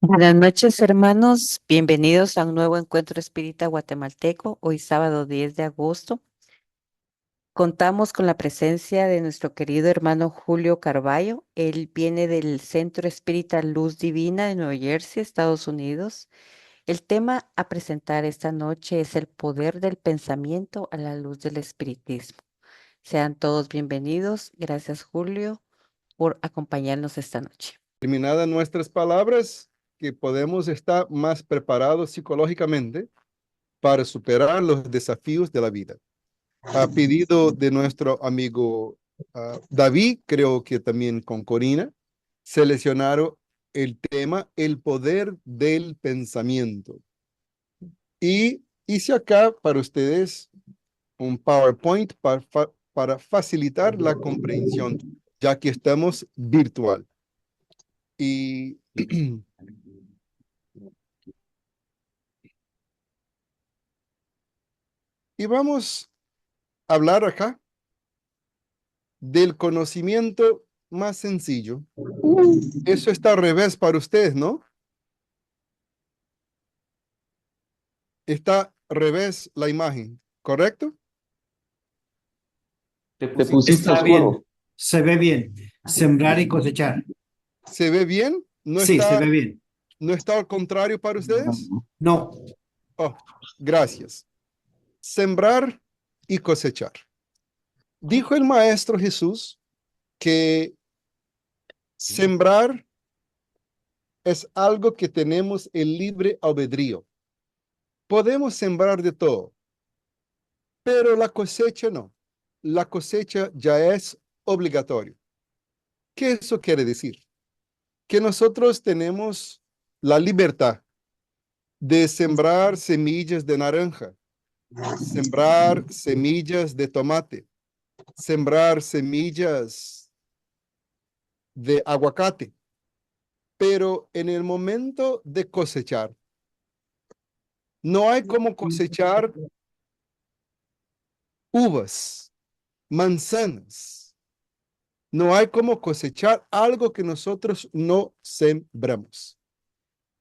Buenas noches, hermanos. Bienvenidos a un nuevo encuentro espírita guatemalteco. Hoy sábado 10 de agosto. Contamos con la presencia de nuestro querido hermano Julio Carballo. Él viene del Centro Espírita Luz Divina de Nueva Jersey, Estados Unidos. El tema a presentar esta noche es el poder del pensamiento a la luz del espiritismo. Sean todos bienvenidos. Gracias, Julio, por acompañarnos esta noche. Terminadas nuestras palabras, que podemos estar más preparados psicológicamente para superar los desafíos de la vida. A pedido de nuestro amigo David, creo que también con Corina, seleccionaron el tema el poder del pensamiento. Y hice acá para ustedes un PowerPoint para facilitar la comprensión, ya que estamos virtual. Y Y vamos a hablar acá del conocimiento más sencillo. Eso está al revés para ustedes, ¿no? Está al revés la imagen, ¿correcto? Te pusiste Está bien, oscuro. se ve bien. Sembrar y cosechar. ¿Se ve bien? Sí, se ve bien. ¿No está al contrario para ustedes? No, Oh, gracias. Sembrar y cosechar. Dijo el Maestro Jesús que sembrar es algo que tenemos el libre albedrío. Podemos sembrar de todo, pero la cosecha no. La cosecha ya es obligatorio. ¿Qué eso quiere decir? Que nosotros tenemos la libertad de sembrar semillas de naranja, sembrar semillas de tomate, sembrar semillas de aguacate, pero en el momento de cosechar, no hay como cosechar uvas, manzanas, no hay como cosechar algo que nosotros no sembramos.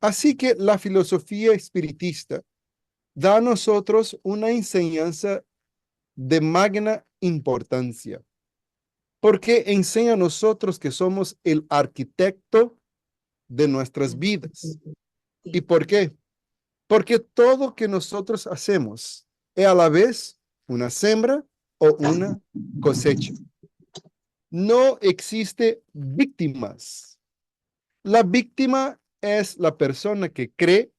Así que la filosofía espiritista da a nosotros una enseñanza de magna importancia, porque enseña a nosotros que somos el arquitecto de nuestras vidas. ¿Y por qué? Porque todo que nosotros hacemos es a la vez una siembra o una cosecha. No existe víctimas. La víctima es la persona que cree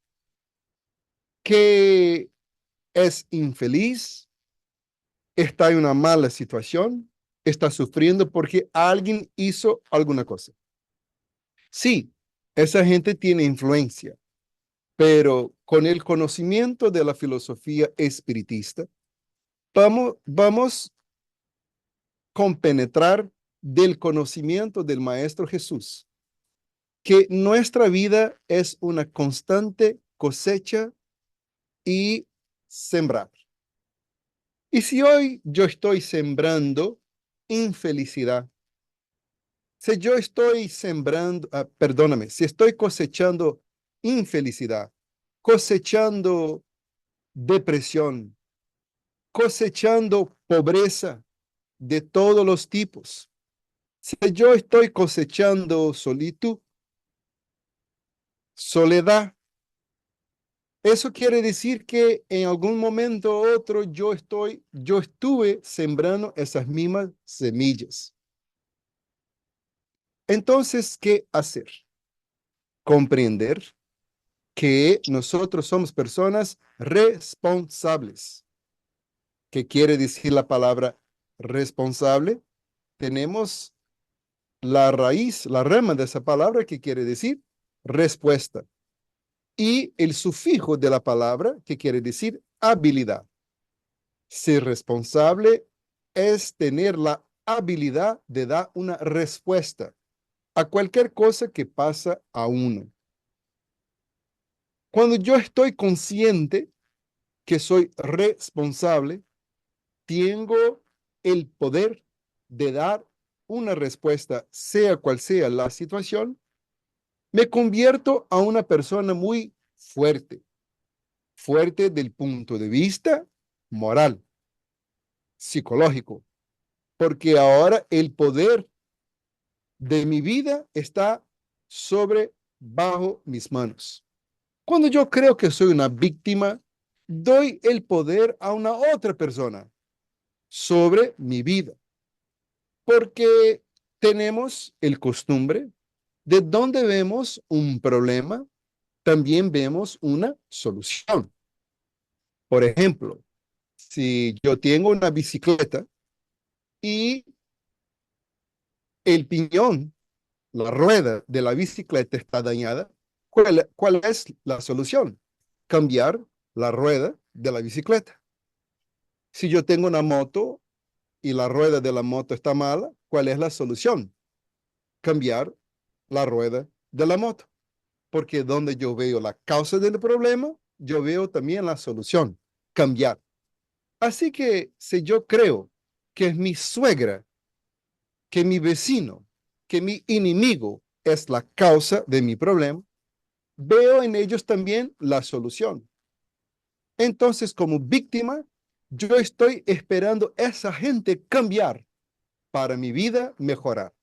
que es infeliz, está en una mala situación, está sufriendo porque alguien hizo alguna cosa. Sí, esa gente tiene influencia, pero con el conocimiento de la filosofía espiritista, vamos compenetrar del conocimiento del Maestro Jesús, que nuestra vida es una constante cosecha y sembrar. Y si hoy yo estoy sembrando infelicidad, si yo estoy sembrando, perdóname, si estoy cosechando infelicidad, cosechando depresión, cosechando pobreza de todos los tipos, si yo estoy cosechando solitud, soledad, eso quiere decir que en algún momento u otro yo estuve sembrando esas mismas semillas. Entonces, ¿qué hacer? Comprender que nosotros somos personas responsables. ¿Qué quiere decir la palabra responsable? Tenemos la raíz, la rama de esa palabra que quiere decir respuesta. Y el sufijo de la palabra que quiere decir habilidad. Ser responsable es tener la habilidad de dar una respuesta a cualquier cosa que pasa a uno. Cuando yo estoy consciente que soy responsable, tengo el poder de dar una respuesta, sea cual sea la situación, Me convierto a una persona muy fuerte, fuerte del punto de vista moral, psicológico, porque ahora el poder de mi vida está bajo mis manos. Cuando yo creo que soy una víctima, doy el poder a una otra persona sobre mi vida, porque tenemos el costumbre de donde vemos un problema, también vemos una solución. Por ejemplo, si yo tengo una bicicleta y el piñón, la rueda de la bicicleta está dañada, ¿cuál es la solución? Cambiar la rueda de la bicicleta. Si yo tengo una moto y la rueda de la moto está mala, ¿cuál es la solución? Cambiar la rueda de la moto. Porque donde yo veo la causa del problema, yo veo también la solución, cambiar. Así que si yo creo que es mi suegra, que mi vecino, que mi enemigo es la causa de mi problema, veo en ellos también la solución. Entonces, como víctima, yo estoy esperando a esa gente cambiar para mi vida mejorar.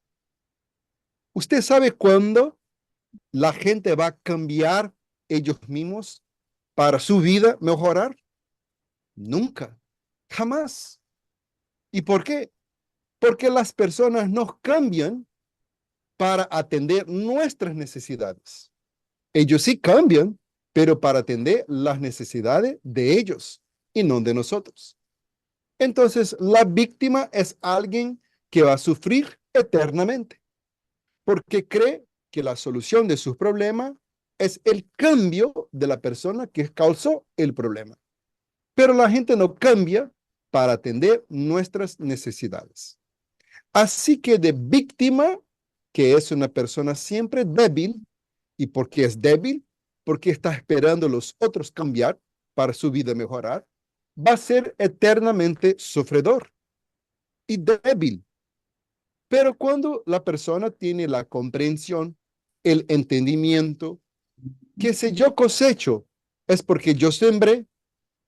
¿Usted sabe cuándo la gente va a cambiar ellos mismos para su vida mejorar? Nunca, jamás. ¿Y por qué? Porque las personas no cambian para atender nuestras necesidades. Ellos sí cambian, pero para atender las necesidades de ellos y no de nosotros. Entonces, la víctima es alguien que va a sufrir eternamente, porque cree que la solución de sus problemas es el cambio de la persona que causó el problema. Pero la gente no cambia para atender nuestras necesidades. Así que de víctima, que es una persona siempre débil, ¿y por qué es débil? Porque está esperando a los otros cambiar para su vida mejorar, va a ser eternamente sufridor y débil. Pero cuando la persona tiene la comprensión, el entendimiento, que si yo cosecho es porque yo sembré,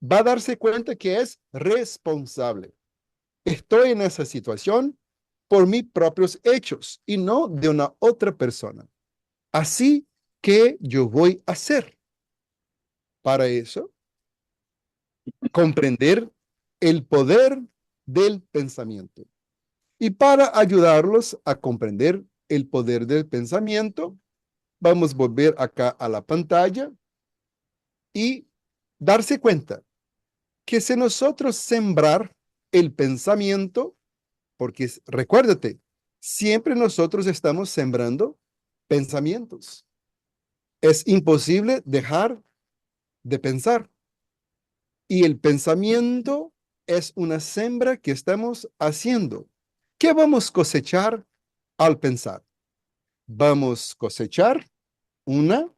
va a darse cuenta que es responsable. Estoy en esa situación por mis propios hechos y no de una otra persona. Así que yo voy a hacer para eso, comprender el poder del pensamiento. Y para ayudarlos a comprender el poder del pensamiento, vamos a volver acá a la pantalla y darse cuenta que si nosotros sembrar el pensamiento, porque recuérdate, siempre nosotros estamos sembrando pensamientos. Es imposible dejar de pensar. Y el pensamiento es una siembra que estamos haciendo. ¿Qué vamos a cosechar al pensar? Vamos a cosechar una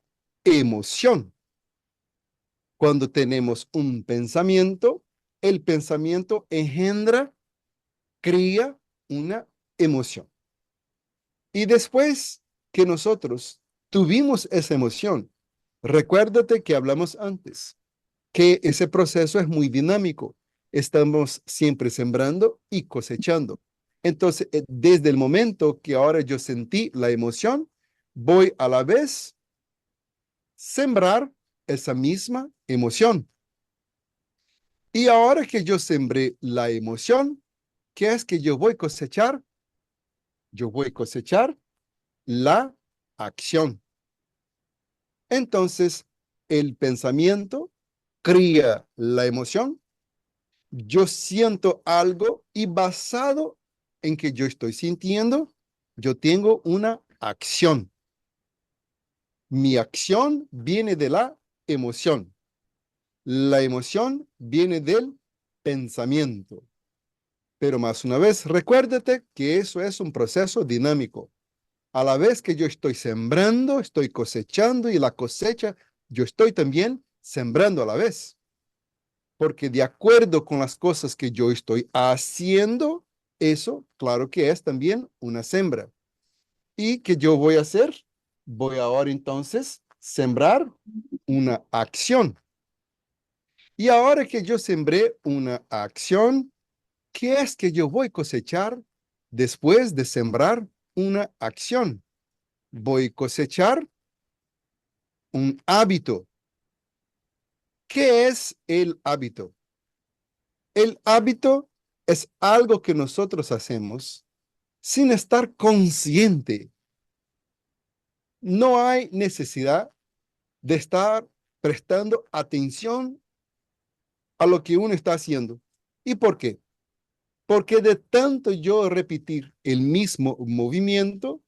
emoción. Cuando tenemos un pensamiento, el pensamiento engendra, cría una emoción. Y después que nosotros tuvimos esa emoción, recuérdate que hablamos antes, que ese proceso es muy dinámico. Estamos siempre sembrando y cosechando. Entonces, desde el momento que ahora yo sentí la emoción, voy a la vez sembrar esa misma emoción. Y ahora que yo sembré la emoción, ¿qué es que yo voy a cosechar? Yo voy a cosechar la acción. Entonces, el pensamiento cría la emoción. Yo siento algo y basado en que yo estoy sintiendo, yo tengo una acción. Mi acción viene de la emoción. La emoción viene del pensamiento. Pero más una vez, recuérdate que eso es un proceso dinámico. A la vez que yo estoy sembrando, estoy cosechando y la cosecha, yo estoy también sembrando a la vez. Porque de acuerdo con las cosas que yo estoy haciendo, eso, claro que es también una siembra. ¿Y qué yo voy a hacer? Voy ahora entonces sembrar una acción. Y ahora que yo sembré una acción, ¿qué es que yo voy a cosechar después de sembrar una acción? Voy a cosechar un hábito. ¿Qué es el hábito? El hábito es algo que nosotros hacemos sin estar consciente. No hay necesidad de estar prestando atención a lo que uno está haciendo. ¿Y por qué? Porque de tanto yo repetir el mismo movimiento,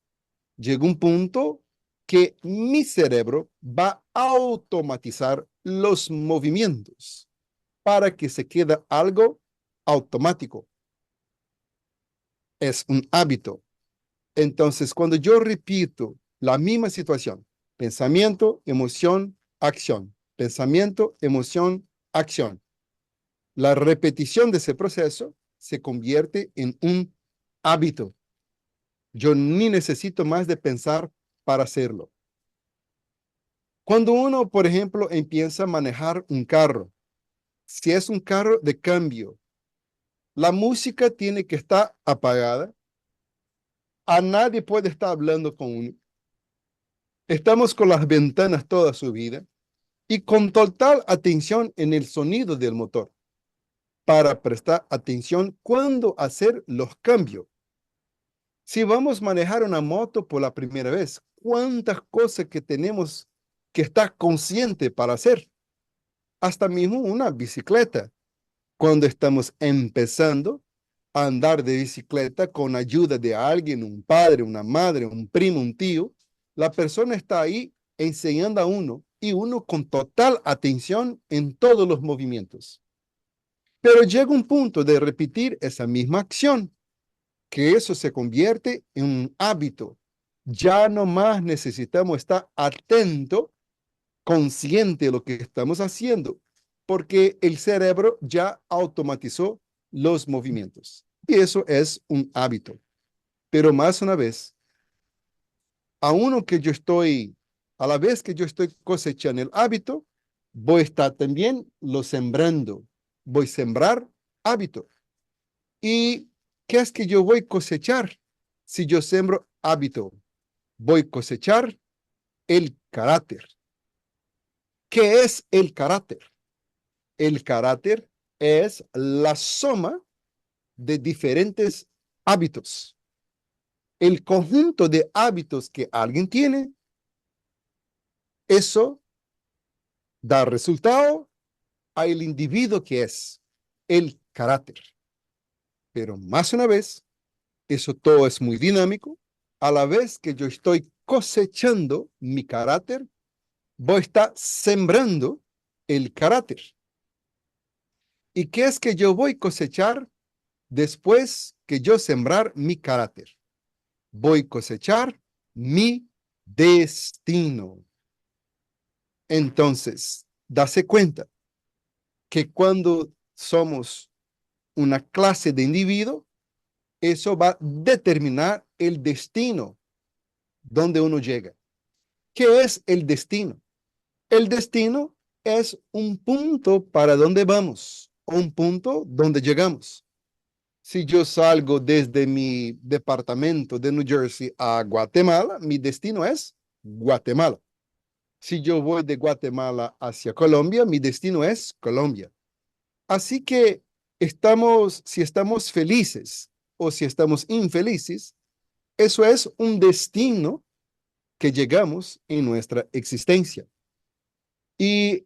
llega un punto que mi cerebro va a automatizar los movimientos para que se quede algo automático. Es un hábito. Entonces, cuando yo repito la misma situación, pensamiento, emoción, acción, pensamiento, emoción, acción, la repetición de ese proceso se convierte en un hábito. Yo ni necesito más de pensar para hacerlo. Cuando uno, por ejemplo, empieza a manejar un carro, si es un carro de cambio, la música tiene que estar apagada. A nadie puede estar hablando con uno. Estamos con las ventanas toda su vida y con total atención en el sonido del motor para prestar atención cuando hacer los cambios. Si vamos a manejar una moto por la primera vez, ¿cuántas cosas que tenemos que estar consciente para hacer? Hasta mismo una bicicleta. Cuando estamos empezando a andar de bicicleta con ayuda de alguien, un padre, una madre, un primo, un tío, la persona está ahí enseñando a uno y uno con total atención en todos los movimientos. Pero llega un punto de repetir esa misma acción, que eso se convierte en un hábito. Ya no más necesitamos estar atento, consciente de lo que estamos haciendo, porque el cerebro ya automatizó los movimientos. Y eso es un hábito. Pero más una vez, a la vez que yo estoy cosechando el hábito, voy a estar también lo sembrando. Voy a sembrar hábito. ¿Y qué es que yo voy a cosechar si yo sembro hábito? Voy a cosechar el carácter. ¿Qué es el carácter? El carácter es la suma de diferentes hábitos. El conjunto de hábitos que alguien tiene, eso da resultado al individuo que es el carácter. Pero más una vez, eso todo es muy dinámico. A la vez que yo estoy cosechando mi carácter, voy a estar sembrando el carácter. ¿Y qué es que yo voy a cosechar después que yo sembrar mi carácter? Voy a cosechar mi destino. Entonces, dase cuenta que cuando somos una clase de individuo, eso va a determinar el destino donde uno llega. ¿Qué es el destino? El destino es un punto para donde vamos, un punto donde llegamos. Si yo salgo desde mi departamento de New Jersey a Guatemala, mi destino es Guatemala. Si yo voy de Guatemala hacia Colombia, mi destino es Colombia. Así que si estamos felices o si estamos infelices, eso es un destino que llegamos en nuestra existencia. Y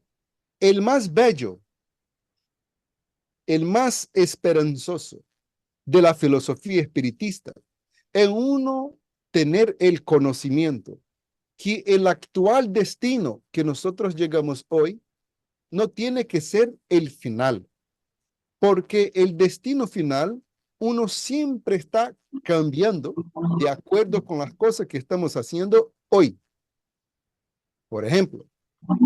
el más bello, el más esperanzoso de la filosofía espiritista es uno tener el conocimiento que el actual destino que nosotros llegamos hoy no tiene que ser el final, porque el destino final uno siempre está cambiando de acuerdo con las cosas que estamos haciendo hoy. Por ejemplo,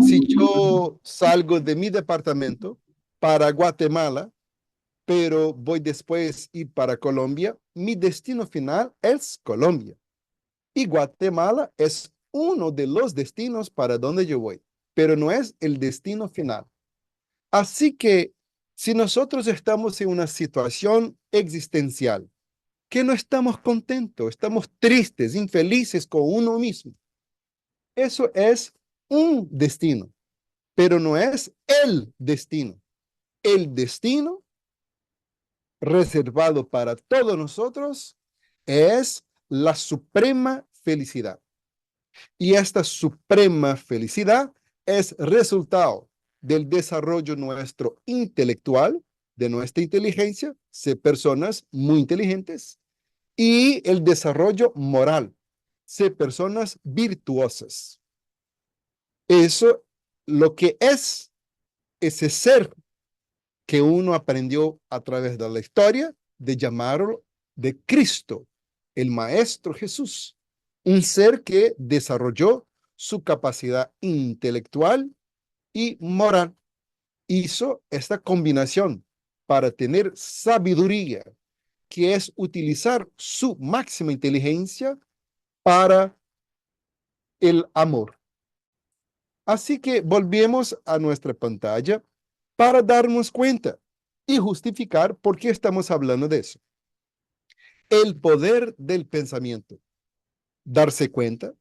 si yo salgo de mi departamento para Guatemala, pero voy después ir para Colombia, mi destino final es Colombia y Guatemala es uno de los destinos para donde yo voy, pero no es el destino final. Así que si nosotros estamos en una situación existencial, que no estamos contentos, estamos tristes, infelices con uno mismo, eso es un destino, pero no es el destino. El destino reservado para todos nosotros es la suprema felicidad. Y esta suprema felicidad es resultado del desarrollo nuestro intelectual, de nuestra inteligencia, ser personas muy inteligentes, y el desarrollo moral, ser personas virtuosas. Eso lo que es ese ser que uno aprendió a través de la historia de llamarlo de Cristo, el Maestro Jesús, un ser que desarrolló su capacidad intelectual y moral. Hizo esta combinación para tener sabiduría, que es utilizar su máxima inteligencia para el amor. Así que volvemos a nuestra pantalla para darnos cuenta y justificar por qué estamos hablando de eso. El poder del pensamiento. Darse cuenta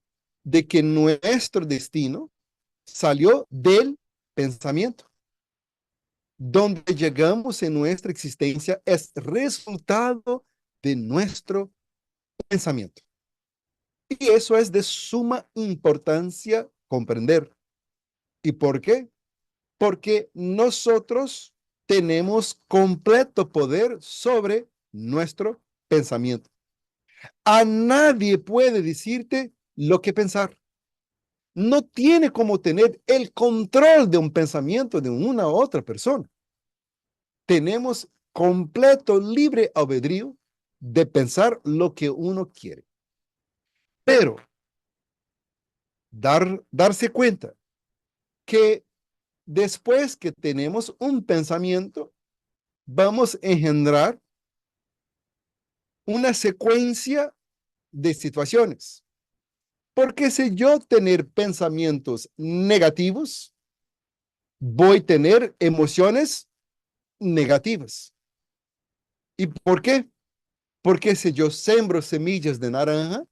de que nuestro destino salió del pensamiento. Donde llegamos en nuestra existencia es resultado de nuestro pensamiento. Y eso es de suma importancia comprender. ¿Y por qué? Porque nosotros tenemos completo poder sobre nuestro pensamiento. A nadie puede decirte lo que pensar. No tiene como tener el control de un pensamiento de una otra persona. Tenemos completo libre albedrío de pensar lo que uno quiere. Pero darse cuenta que después que tenemos un pensamiento, vamos a engendrar una secuencia de situaciones. Porque si yo tener pensamientos negativos, voy a tener emociones negativas. ¿Y por qué? Porque si yo sembro semillas de naranja,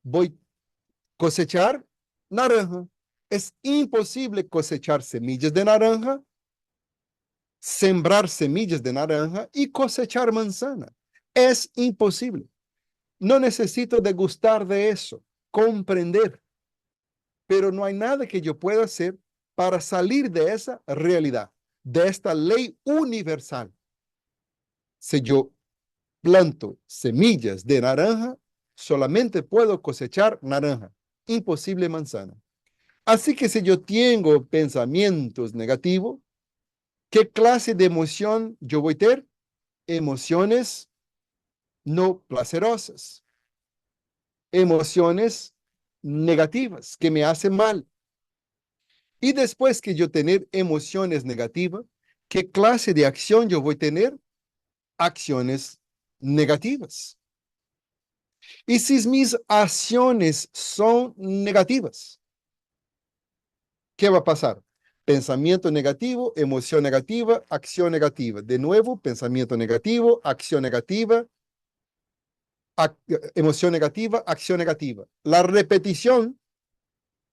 voy a cosechar naranja. Es imposible cosechar semillas de naranja, sembrar semillas de naranja y cosechar manzana. Es imposible. No necesito degustar de eso, comprender, pero no hay nada que yo pueda hacer para salir de esa realidad, de esta ley universal. Si yo planto semillas de naranja, solamente puedo cosechar naranja, imposible manzana. Así que si yo tengo pensamientos negativos, ¿qué clase de emoción yo voy a tener? Emociones no placerosas, emociones negativas que me hacen mal. Y después que yo tener emociones negativas, ¿qué clase de acción yo voy a tener? Acciones negativas. Y si mis acciones son negativas, ¿qué va a pasar? Pensamiento negativo, emoción negativa, acción negativa. De nuevo, pensamiento negativo, acción negativa, emoción negativa, acción negativa. La repetición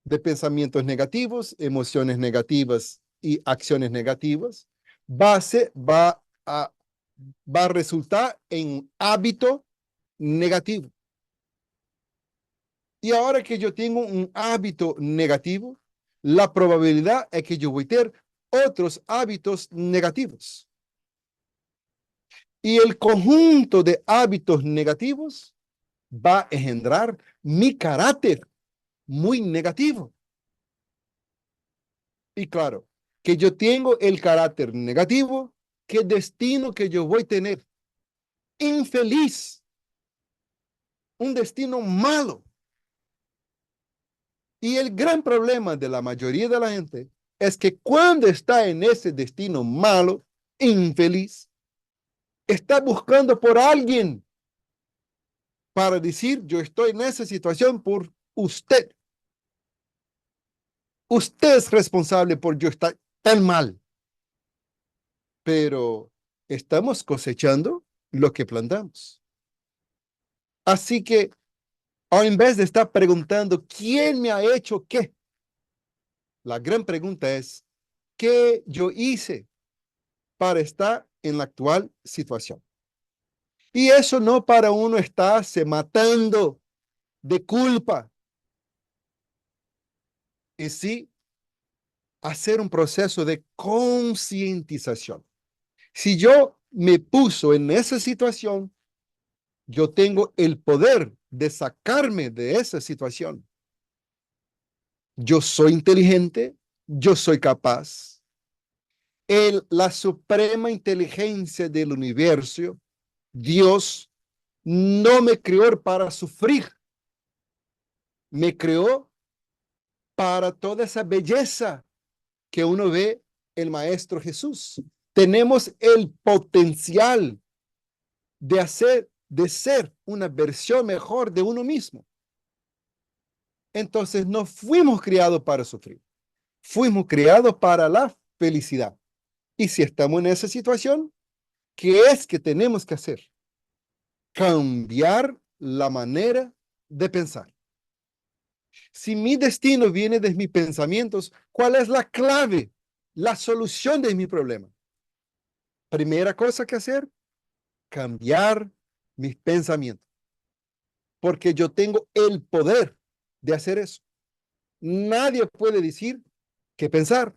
de pensamientos negativos, emociones negativas y acciones negativas va a resultar en un hábito negativo. Y ahora que yo tengo un hábito negativo, la probabilidad es que yo voy a tener otros hábitos negativos. Y el conjunto de hábitos negativos va a engendrar mi carácter muy negativo. Y claro, que yo tengo el carácter negativo, ¿qué destino que yo voy a tener? Infeliz. Un destino malo. Y el gran problema de la mayoría de la gente es que cuando está en ese destino malo, infeliz, está buscando por alguien para decir, yo estoy en esa situación por usted. Usted es responsable por yo estar tan mal. Pero estamos cosechando lo que plantamos. Así que, en vez de estar preguntando, ¿quién me ha hecho qué? La gran pregunta es, ¿qué yo hice para estar en la actual situación? Y eso no para uno estarse matando de culpa, y sí hacer un proceso de concientización. Si yo me puso en esa situación, yo tengo el poder de sacarme de esa situación. Yo soy inteligente, yo soy capaz. La suprema inteligencia del universo, Dios, no me creó para sufrir, me creó para toda esa belleza que uno ve en el Maestro Jesús. Tenemos el potencial de ser una versión mejor de uno mismo. Entonces no fuimos creados para sufrir, fuimos creados para la felicidad. Y si estamos en esa situación, ¿qué es que tenemos que hacer? Cambiar la manera de pensar. Si mi destino viene de mis pensamientos, ¿cuál es la clave, la solución de mi problema? Primera cosa que hacer, cambiar mis pensamientos. Porque yo tengo el poder de hacer eso. Nadie puede decir qué pensar.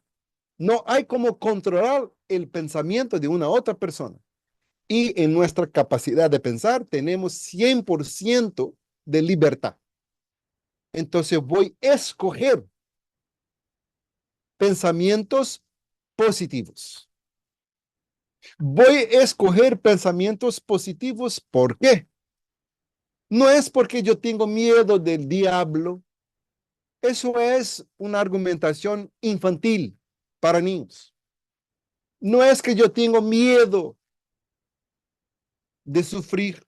No hay como controlar el pensamiento de una otra persona. Y en nuestra capacidad de pensar tenemos 100% de libertad. Entonces voy a escoger pensamientos positivos. Voy a escoger pensamientos positivos. ¿Por qué? No es porque yo tengo miedo del diablo. Eso es una argumentación infantil para niños. No es que yo tengo miedo de sufrir.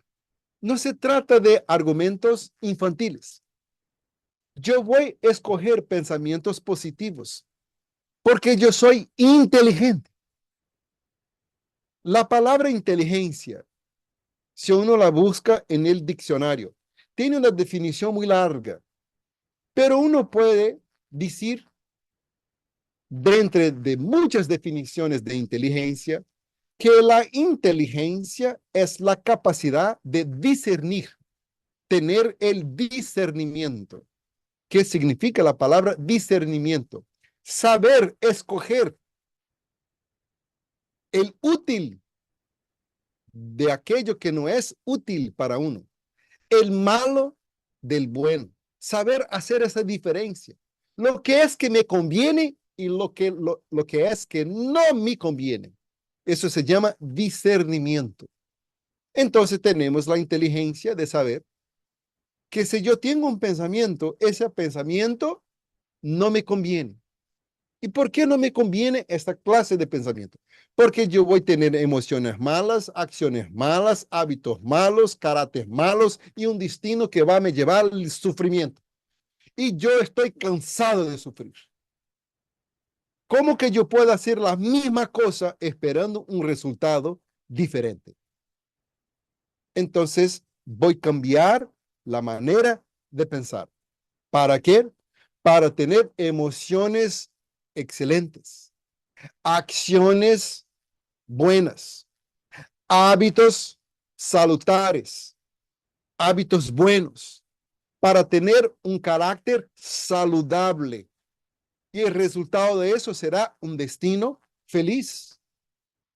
No se trata de argumentos infantiles. Yo voy a escoger pensamientos positivos porque yo soy inteligente. La palabra inteligencia, si uno la busca en el diccionario, tiene una definición muy larga, pero uno puede decir, dentro de muchas definiciones de inteligencia, que la inteligencia es la capacidad de discernir, tener el discernimiento. ¿Qué significa la palabra discernimiento? Saber escoger el útil de aquello que no es útil para uno, el malo del bueno, saber hacer esa diferencia, lo que es que me conviene y lo que es que no me conviene. Eso se llama discernimiento. Entonces tenemos la inteligencia de saber que si yo tengo un pensamiento, ese pensamiento no me conviene. ¿Y por qué no me conviene esta clase de pensamiento? Porque yo voy a tener emociones malas, acciones malas, hábitos malos, caracteres malos y un destino que va a me llevar al sufrimiento. Y yo estoy cansado de sufrir. ¿Cómo que yo puedo hacer la misma cosa esperando un resultado diferente? Entonces voy a cambiar la manera de pensar. ¿Para qué? Para tener emociones excelentes, acciones buenas, hábitos salutares, hábitos buenos, para tener un carácter saludable. Y el resultado de eso será un destino feliz,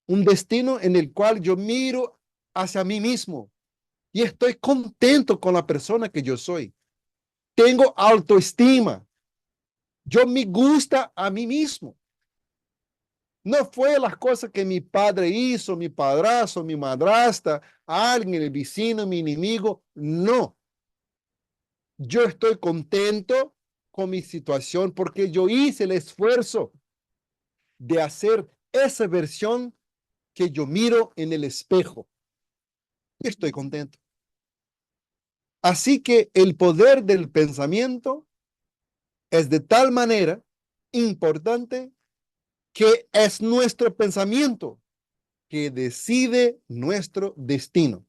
un destino en el cual yo miro hacia mí mismo y estoy contento con la persona que yo soy. Tengo autoestima. Yo me gusta a mí mismo. No fue las cosas que mi padre hizo, mi padrastro, mi madrastra, alguien, el vecino, mi enemigo. No. Yo estoy contento con mi situación porque yo hice el esfuerzo de hacer esa versión que yo miro en el espejo. Estoy contento. Así que el poder del pensamiento es de tal manera importante que es nuestro pensamiento que decide nuestro destino.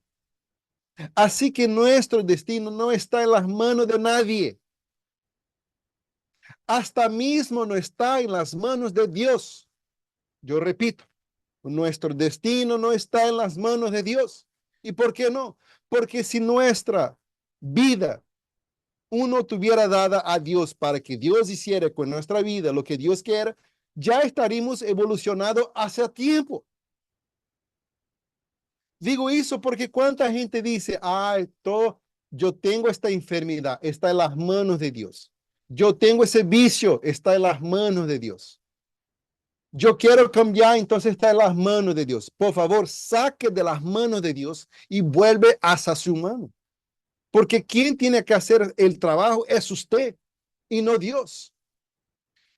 Así que nuestro destino no está en las manos de nadie. Hasta mismo no está en las manos de Dios. Yo repito, nuestro destino no está en las manos de Dios. ¿Y por qué no? Porque si nuestra vida uno tuviera dada a Dios para que Dios hiciera con nuestra vida lo que Dios quiera, ya estaríamos evolucionados hace tiempo. Digo eso porque cuánta gente dice, yo tengo esta enfermedad, está en las manos de Dios. Yo tengo ese vicio, está en las manos de Dios. Yo quiero cambiar, entonces está en las manos de Dios. Por favor, saque de las manos de Dios y vuelve hacia su mano. Porque quien tiene que hacer el trabajo es usted y no Dios.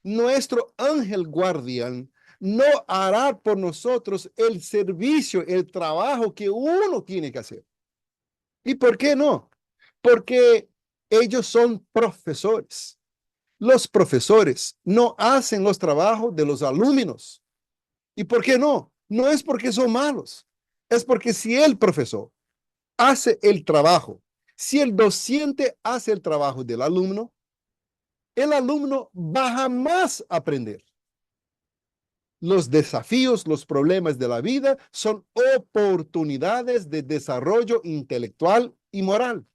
Nuestro ángel guardián no hará por nosotros el servicio, el trabajo que uno tiene que hacer. ¿Y por qué no? Porque ellos son profesores. Los profesores no hacen los trabajos de los alumnos. ¿Y por qué no? No es porque son malos. Es porque si el profesor hace el trabajo, si el docente hace el trabajo del alumno, el alumno va jamás a aprender. Los desafíos, los problemas de la vida son oportunidades de desarrollo intelectual y moral.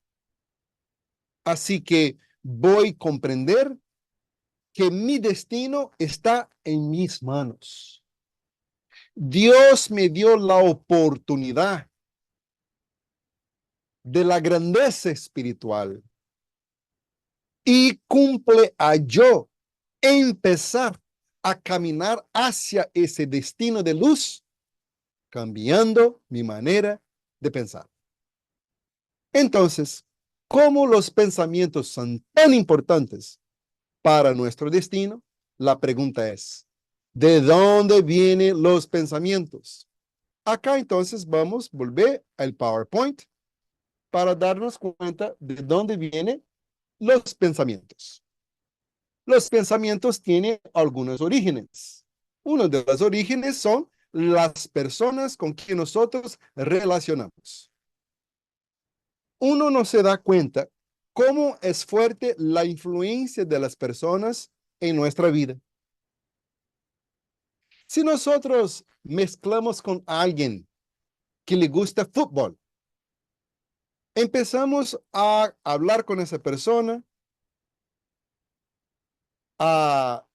Así que voy a comprender que mi destino está en mis manos. Dios me dio la oportunidad de la grandeza espiritual y cumple a yo empezar a caminar hacia ese destino de luz, cambiando mi manera de pensar. Entonces, ¿cómo los pensamientos son tan importantes para nuestro destino? La pregunta es, ¿de dónde vienen los pensamientos? Acá entonces vamos a volver al PowerPoint para darnos cuenta de dónde vienen los pensamientos. Los pensamientos tienen algunos orígenes. Uno de los orígenes son las personas con quien nosotros relacionamos. Uno no se da cuenta cómo es fuerte la influencia de las personas en nuestra vida. Si nosotros mezclamos con alguien que le gusta fútbol, empezamos a hablar con esa persona, a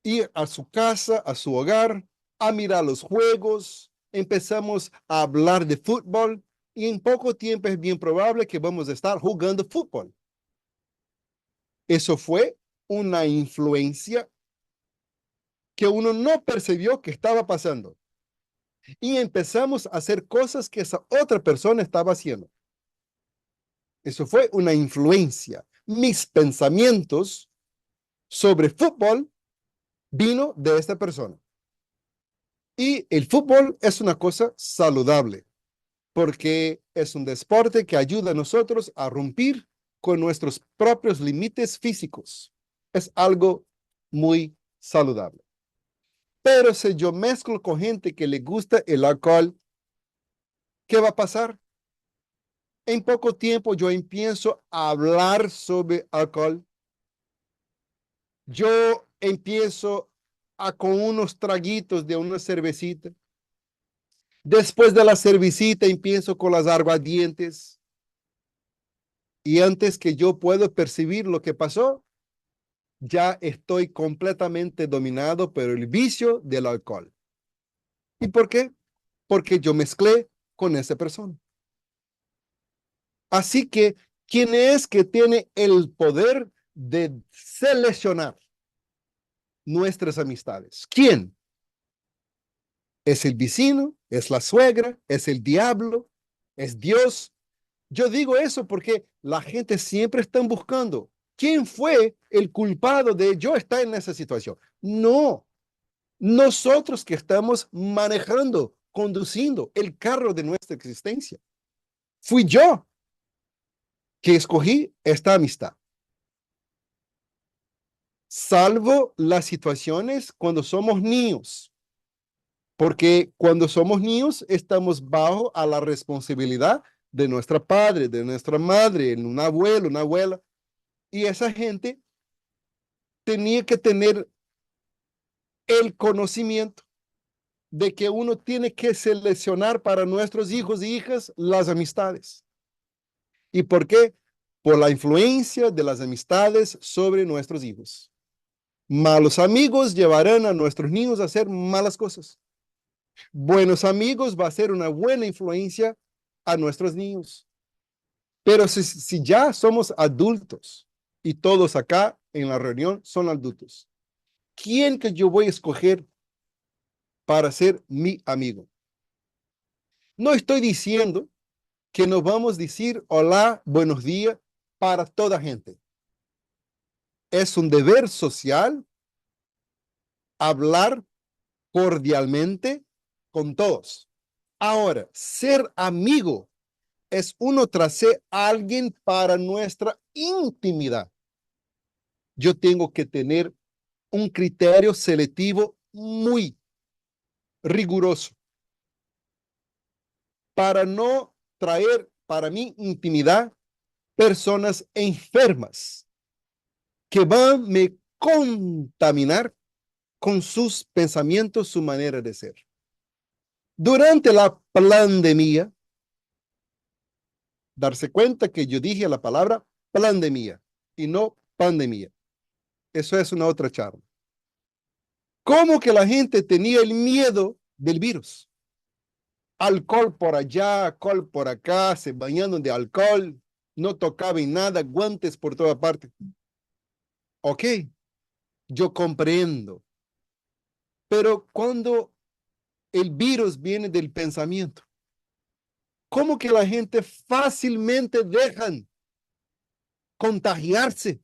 ir a su casa, a su hogar, a mirar los juegos, empezamos a hablar de fútbol y en poco tiempo es bien probable que vamos a estar jugando fútbol. Eso fue una influencia que uno no percibió que estaba pasando. Y empezamos a hacer cosas que esa otra persona estaba haciendo. Eso fue una influencia. Mis pensamientos sobre fútbol vino de esta persona. Y el fútbol es una cosa saludable, porque es un deporte que ayuda a nosotros a romper con nuestros propios límites físicos. Es algo muy saludable. Pero si yo mezclo con gente que le gusta el alcohol, ¿qué va a pasar? En poco tiempo yo empiezo a hablar sobre alcohol. Yo empiezo con unos traguitos de una cervecita. Después de la cervecita empiezo con las aguardientes. Y antes que yo pueda percibir lo que pasó, ya estoy completamente dominado por el vicio del alcohol. ¿Y por qué? Porque yo mezclé con esa persona. Así que, ¿quién es que tiene el poder de seleccionar nuestras amistades? ¿Quién? ¿Es el vecino? ¿Es la suegra? ¿Es el diablo? ¿Es Dios? Yo digo eso porque la gente siempre está buscando quién fue el culpado de yo estar en esa situación. No, nosotros que estamos manejando, conduciendo el carro de nuestra existencia. Fui yo que escogí esta amistad. salvo las situaciones cuando somos niños, porque cuando somos niños estamos bajo a la responsabilidad de nuestra padre, de nuestra madre, un abuelo, una abuela, y esa gente tenía que tener el conocimiento de que uno tiene que seleccionar para nuestros hijos y hijas las amistades. ¿Y por qué? Por la influencia de las amistades sobre nuestros hijos. Malos amigos llevarán a nuestros niños a hacer malas cosas. Buenos amigos va a ser una buena influencia a nuestros niños. Pero si ya somos adultos y todos acá en la reunión son adultos, ¿quién que yo voy a escoger para ser mi amigo? No estoy diciendo que nos vamos a decir hola, buenos días para toda gente. Es un deber social hablar cordialmente con todos. Ahora, ser amigo es uno traer a alguien para nuestra intimidad. Yo tengo que tener un criterio selectivo muy riguroso para no traer para mi intimidad personas enfermas que van a me contaminar con sus pensamientos, su manera de ser. Durante la pandemia, darse cuenta que yo dije la palabra pandemia y no pandemia. Eso es una otra charla. ¿Cómo que la gente tenía el miedo del virus? Alcohol por allá, alcohol por acá, se bañando de alcohol, no tocaban nada, guantes por toda parte. Ok, yo comprendo. Pero cuando el virus viene del pensamiento, ¿cómo que la gente fácilmente dejan contagiarse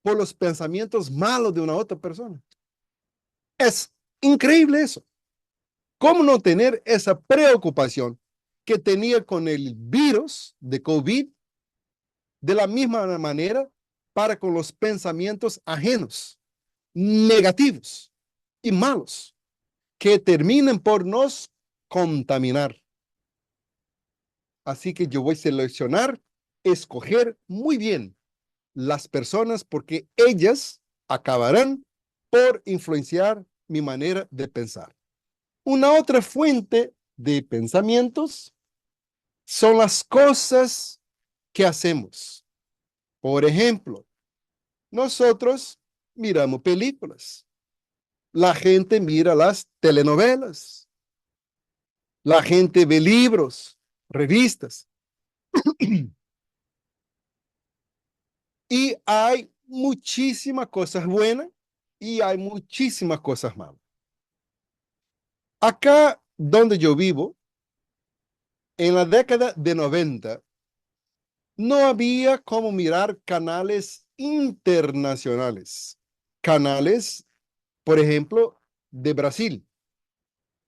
por los pensamientos malos de una otra persona? Es increíble eso. ¿Cómo no tener esa preocupación que tenía con el virus de COVID de la misma manera para con los pensamientos ajenos, negativos y malos, que terminen por nos contaminar? Así que yo voy a seleccionar, escoger muy bien las personas porque ellas acabarán por influenciar mi manera de pensar. Una otra fuente de pensamientos son las cosas que hacemos. Por ejemplo, nosotros miramos películas. La gente mira las telenovelas. La gente ve libros, revistas. Y hay muchísimas cosas buenas y hay muchísimas cosas malas. Acá donde yo vivo, en la década de 90, no había como mirar canales internacionales. Canales, por ejemplo, de Brasil.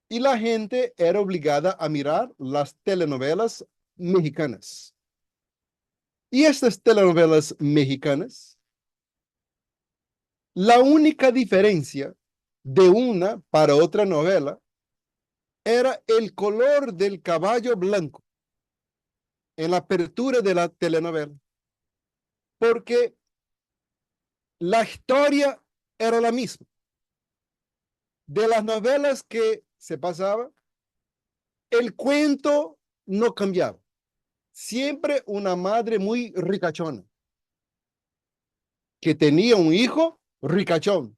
Y la gente era obligada a mirar las telenovelas mexicanas. Y estas telenovelas mexicanas, la única diferencia de una para otra novela era el color del caballo blanco en la apertura de la telenovela. Porque la historia era la misma. De las novelas que se pasaba, el cuento no cambiaba. Siempre una madre muy ricachona, que tenía un hijo ricachón.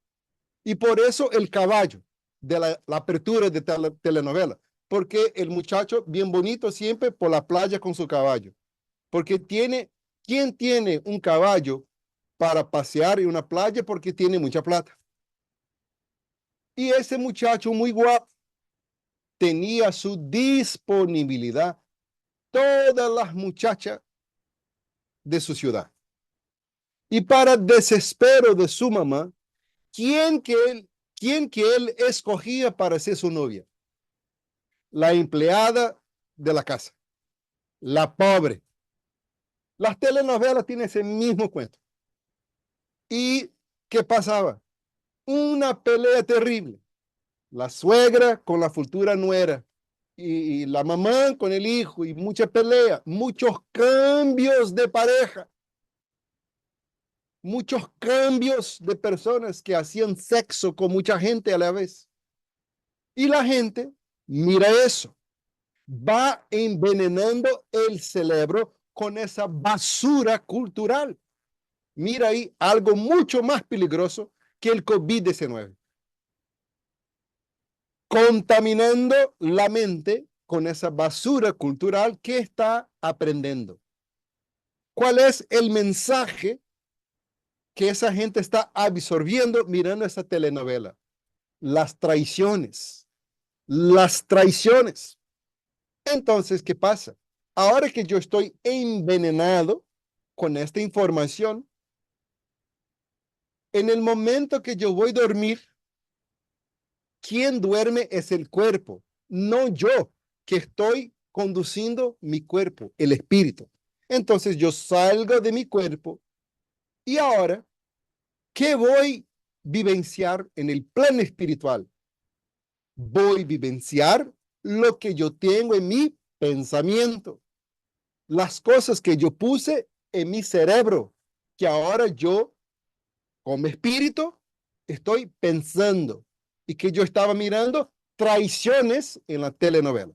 Y por eso el caballo de la apertura de telenovela. Porque el muchacho bien bonito siempre por la playa con su caballo. Porque ¿quién tiene un caballo para pasear en una playa? Porque tiene mucha plata. Y ese muchacho muy guapo tenía su disponibilidad todas las muchachas de su ciudad. Y para desespero de su mamá, ¿quién que él escogía para ser su novia? La empleada de la casa, la pobre. Las telenovelas tienen ese mismo cuento. Y ¿qué pasaba? Una pelea terrible. La suegra con la futura nuera y la mamá con el hijo y mucha pelea, muchos cambios de pareja, muchos cambios de personas que hacían sexo con mucha gente a la vez. Y la gente mira eso, va envenenando el cerebro con esa basura cultural. Mira ahí algo mucho más peligroso que el COVID-19. Contaminando la mente con esa basura cultural que está aprendiendo. ¿Cuál es el mensaje que esa gente está absorbiendo mirando esa telenovela? Las traiciones. Las traiciones. Entonces, ¿qué pasa? Ahora que yo estoy envenenado con esta información, en el momento que yo voy a dormir, quien duerme es el cuerpo, no yo, que estoy conduciendo mi cuerpo, el espíritu. Entonces yo salgo de mi cuerpo y ahora, ¿qué voy a vivenciar en el plano espiritual? Voy a vivenciar lo que yo tengo en mi pensamiento, las cosas que yo puse en mi cerebro, que ahora yo, como espíritu, estoy pensando y que yo estaba mirando traiciones en la telenovela.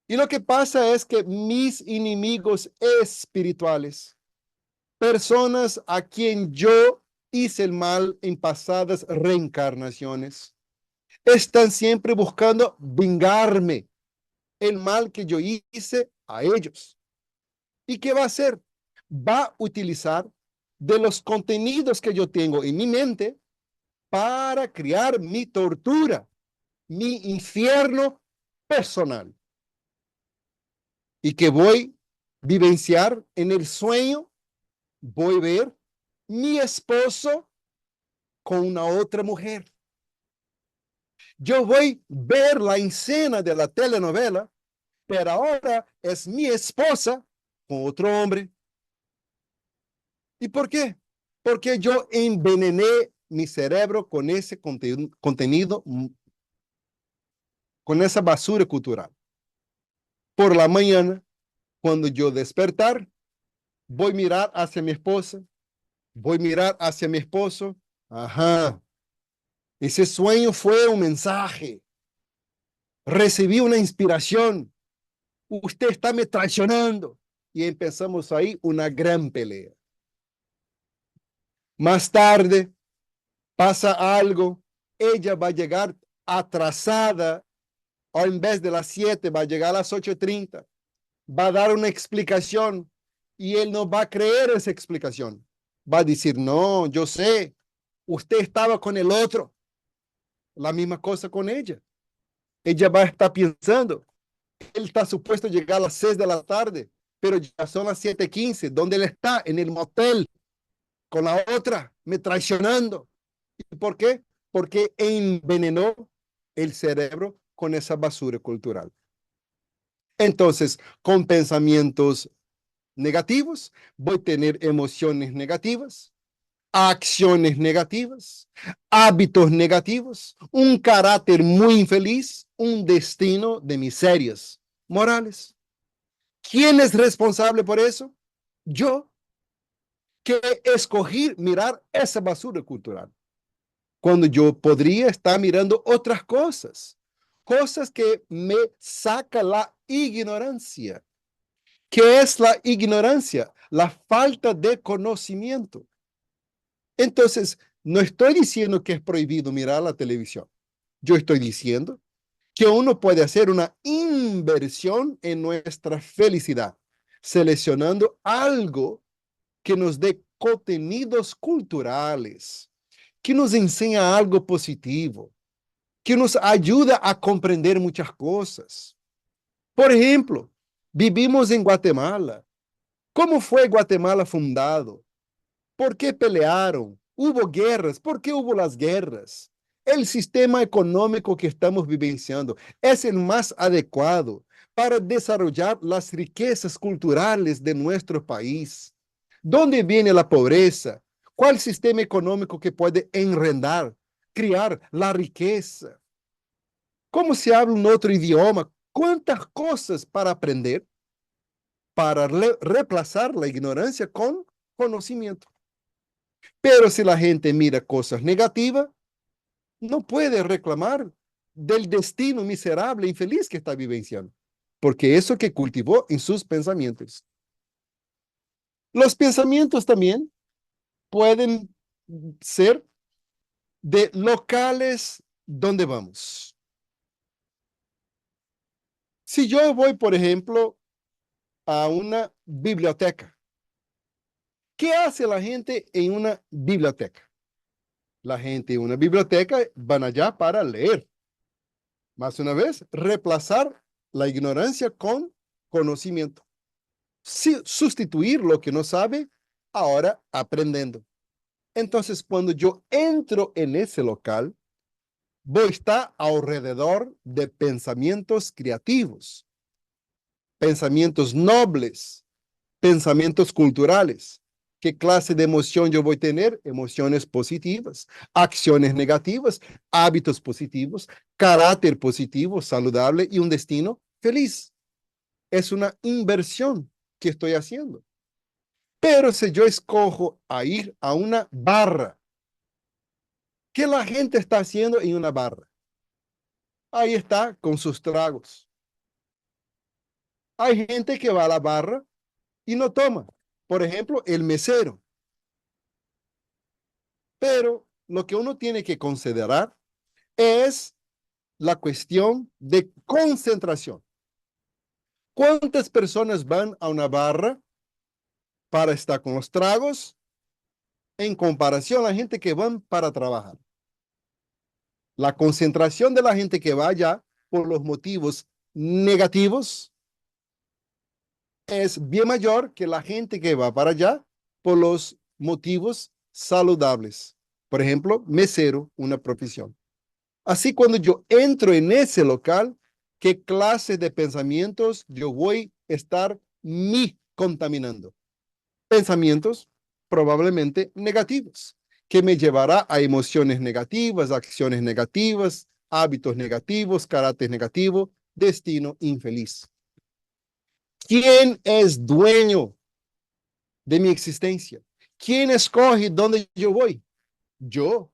Y lo que pasa es que mis enemigos espirituales, personas a quien yo hice el mal en pasadas reencarnaciones, están siempre buscando vengarme el mal que yo hice a ellos. ¿Y qué va a hacer? Va a utilizar de los contenidos que yo tengo en mi mente para crear mi tortura, mi infierno personal. Y que voy a vivenciar en el sueño, voy a ver mi esposo con una otra mujer. Yo voy a ver la escena de la telenovela, pero ahora es mi esposa con otro hombre. ¿Y por qué? Porque yo envenené mi cerebro con ese contenido, con esa basura cultural. Por la mañana, cuando yo despertar, voy a mirar hacia mi esposa, voy a mirar hacia mi esposo. Ajá, ese sueño fue un mensaje. Recibí una inspiración. Usted está me traicionando. Y empezamos ahí una gran pelea. Más tarde pasa algo. Ella va a llegar atrasada, o en vez de las 7, va a llegar a las 8:30. Va a dar una explicación y él no va a creer esa explicación. Va a decir, no, yo sé, usted estaba con el otro. La misma cosa con ella. Ella va a estar pensando, él está supuesto a llegar a las 6 de la tarde, pero ya son las 7:15. ¿Dónde él está? En el motel, con la otra, me traicionando. ¿Y por qué? Porque envenenó el cerebro con esa basura cultural. Entonces, con pensamientos negativos, voy a tener emociones negativas, acciones negativas, hábitos negativos, un carácter muy infeliz, un destino de miserias morales. ¿Quién es responsable por eso? Yo, que escogí mirar esa basura cultural, cuando yo podría estar mirando otras cosas, cosas que me saca la ignorancia. ¿Qué es la ignorancia? La falta de conocimiento. Entonces, no estoy diciendo que es prohibido mirar la televisión. Yo estoy diciendo que uno puede hacer una inversión en nuestra felicidad, seleccionando algo que nos dé contenidos culturales, que nos enseña algo positivo, que nos ayuda a comprender muchas cosas. Por ejemplo, vivimos en Guatemala. ¿Cómo fue Guatemala fundado? ¿Por qué pelearon? ¿Hubo guerras? ¿Por qué hubo las guerras? El sistema económico que estamos vivenciando es el más adecuado para desarrollar las riquezas culturales de nuestro país. ¿Dónde viene la pobreza? ¿Cuál sistema económico que puede enredar, crear la riqueza? ¿Cómo se habla un otro idioma? ¿Cuántas cosas para aprender para reemplazar la ignorancia con conocimiento? Pero si la gente mira cosas negativas, no puede reclamar del destino miserable e infeliz que está vivenciando, porque eso que cultivó en sus pensamientos. Los pensamientos también pueden ser de locales donde vamos. Si yo voy, por ejemplo, a una biblioteca, ¿qué hace la gente en una biblioteca? La gente en una biblioteca van allá para leer. Más una vez, reemplazar la ignorancia con conocimiento. Sustituir lo que no sabe, ahora aprendiendo. Entonces, cuando yo entro en ese local, voy a estar alrededor de pensamientos creativos, pensamientos nobles, pensamientos culturales. ¿Qué clase de emoción yo voy a tener? Emociones positivas, acciones negativas, hábitos positivos, carácter positivo, saludable y un destino feliz. Es una inversión que estoy haciendo. Pero si yo escojo a ir a una barra, ¿qué la gente está haciendo en una barra? Ahí está con sus tragos. Hay gente que va a la barra y no toma. Por ejemplo, el mesero. Pero lo que uno tiene que considerar es la cuestión de concentración. ¿Cuántas personas van a una barra para estar con los tragos en comparación a la gente que van para trabajar? La concentración de la gente que va allá por los motivos negativos es bien mayor que la gente que va para allá por los motivos saludables. Por ejemplo, mesero, una profesión. Así cuando yo entro en ese local, ¿qué clase de pensamientos yo voy a estar me contaminando? Pensamientos probablemente negativos, que me llevará a emociones negativas, acciones negativas, hábitos negativos, carácter negativo, destino infeliz. ¿Quién es dueño de mi existencia? ¿Quién escoge dónde yo voy? Yo,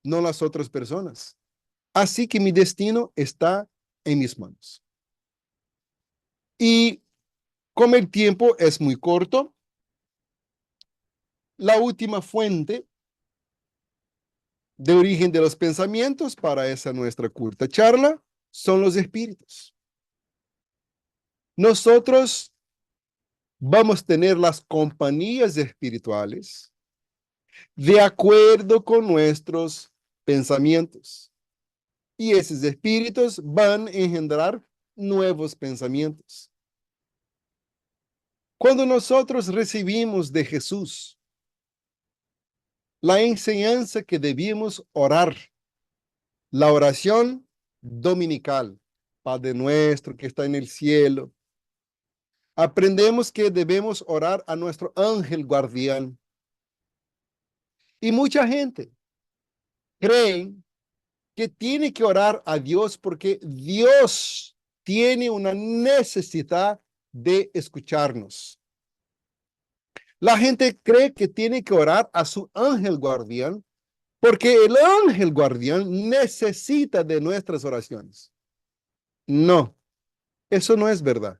no las otras personas. Así que mi destino está en mis manos. Y como el tiempo es muy corto, la última fuente de origen de los pensamientos para esa nuestra corta charla son los espíritus. Nosotros vamos a tener las compañías espirituales de acuerdo con nuestros pensamientos. Y esos espíritus van a engendrar nuevos pensamientos. Cuando nosotros recibimos de Jesús la enseñanza que debíamos orar, la oración dominical, Padre nuestro que está en el cielo, aprendemos que debemos orar a nuestro ángel guardián. Y mucha gente cree que tiene que orar a Dios porque Dios tiene una necesidad de escucharnos. La gente cree que tiene que orar a su ángel guardián porque el ángel guardián necesita de nuestras oraciones. No, eso no es verdad.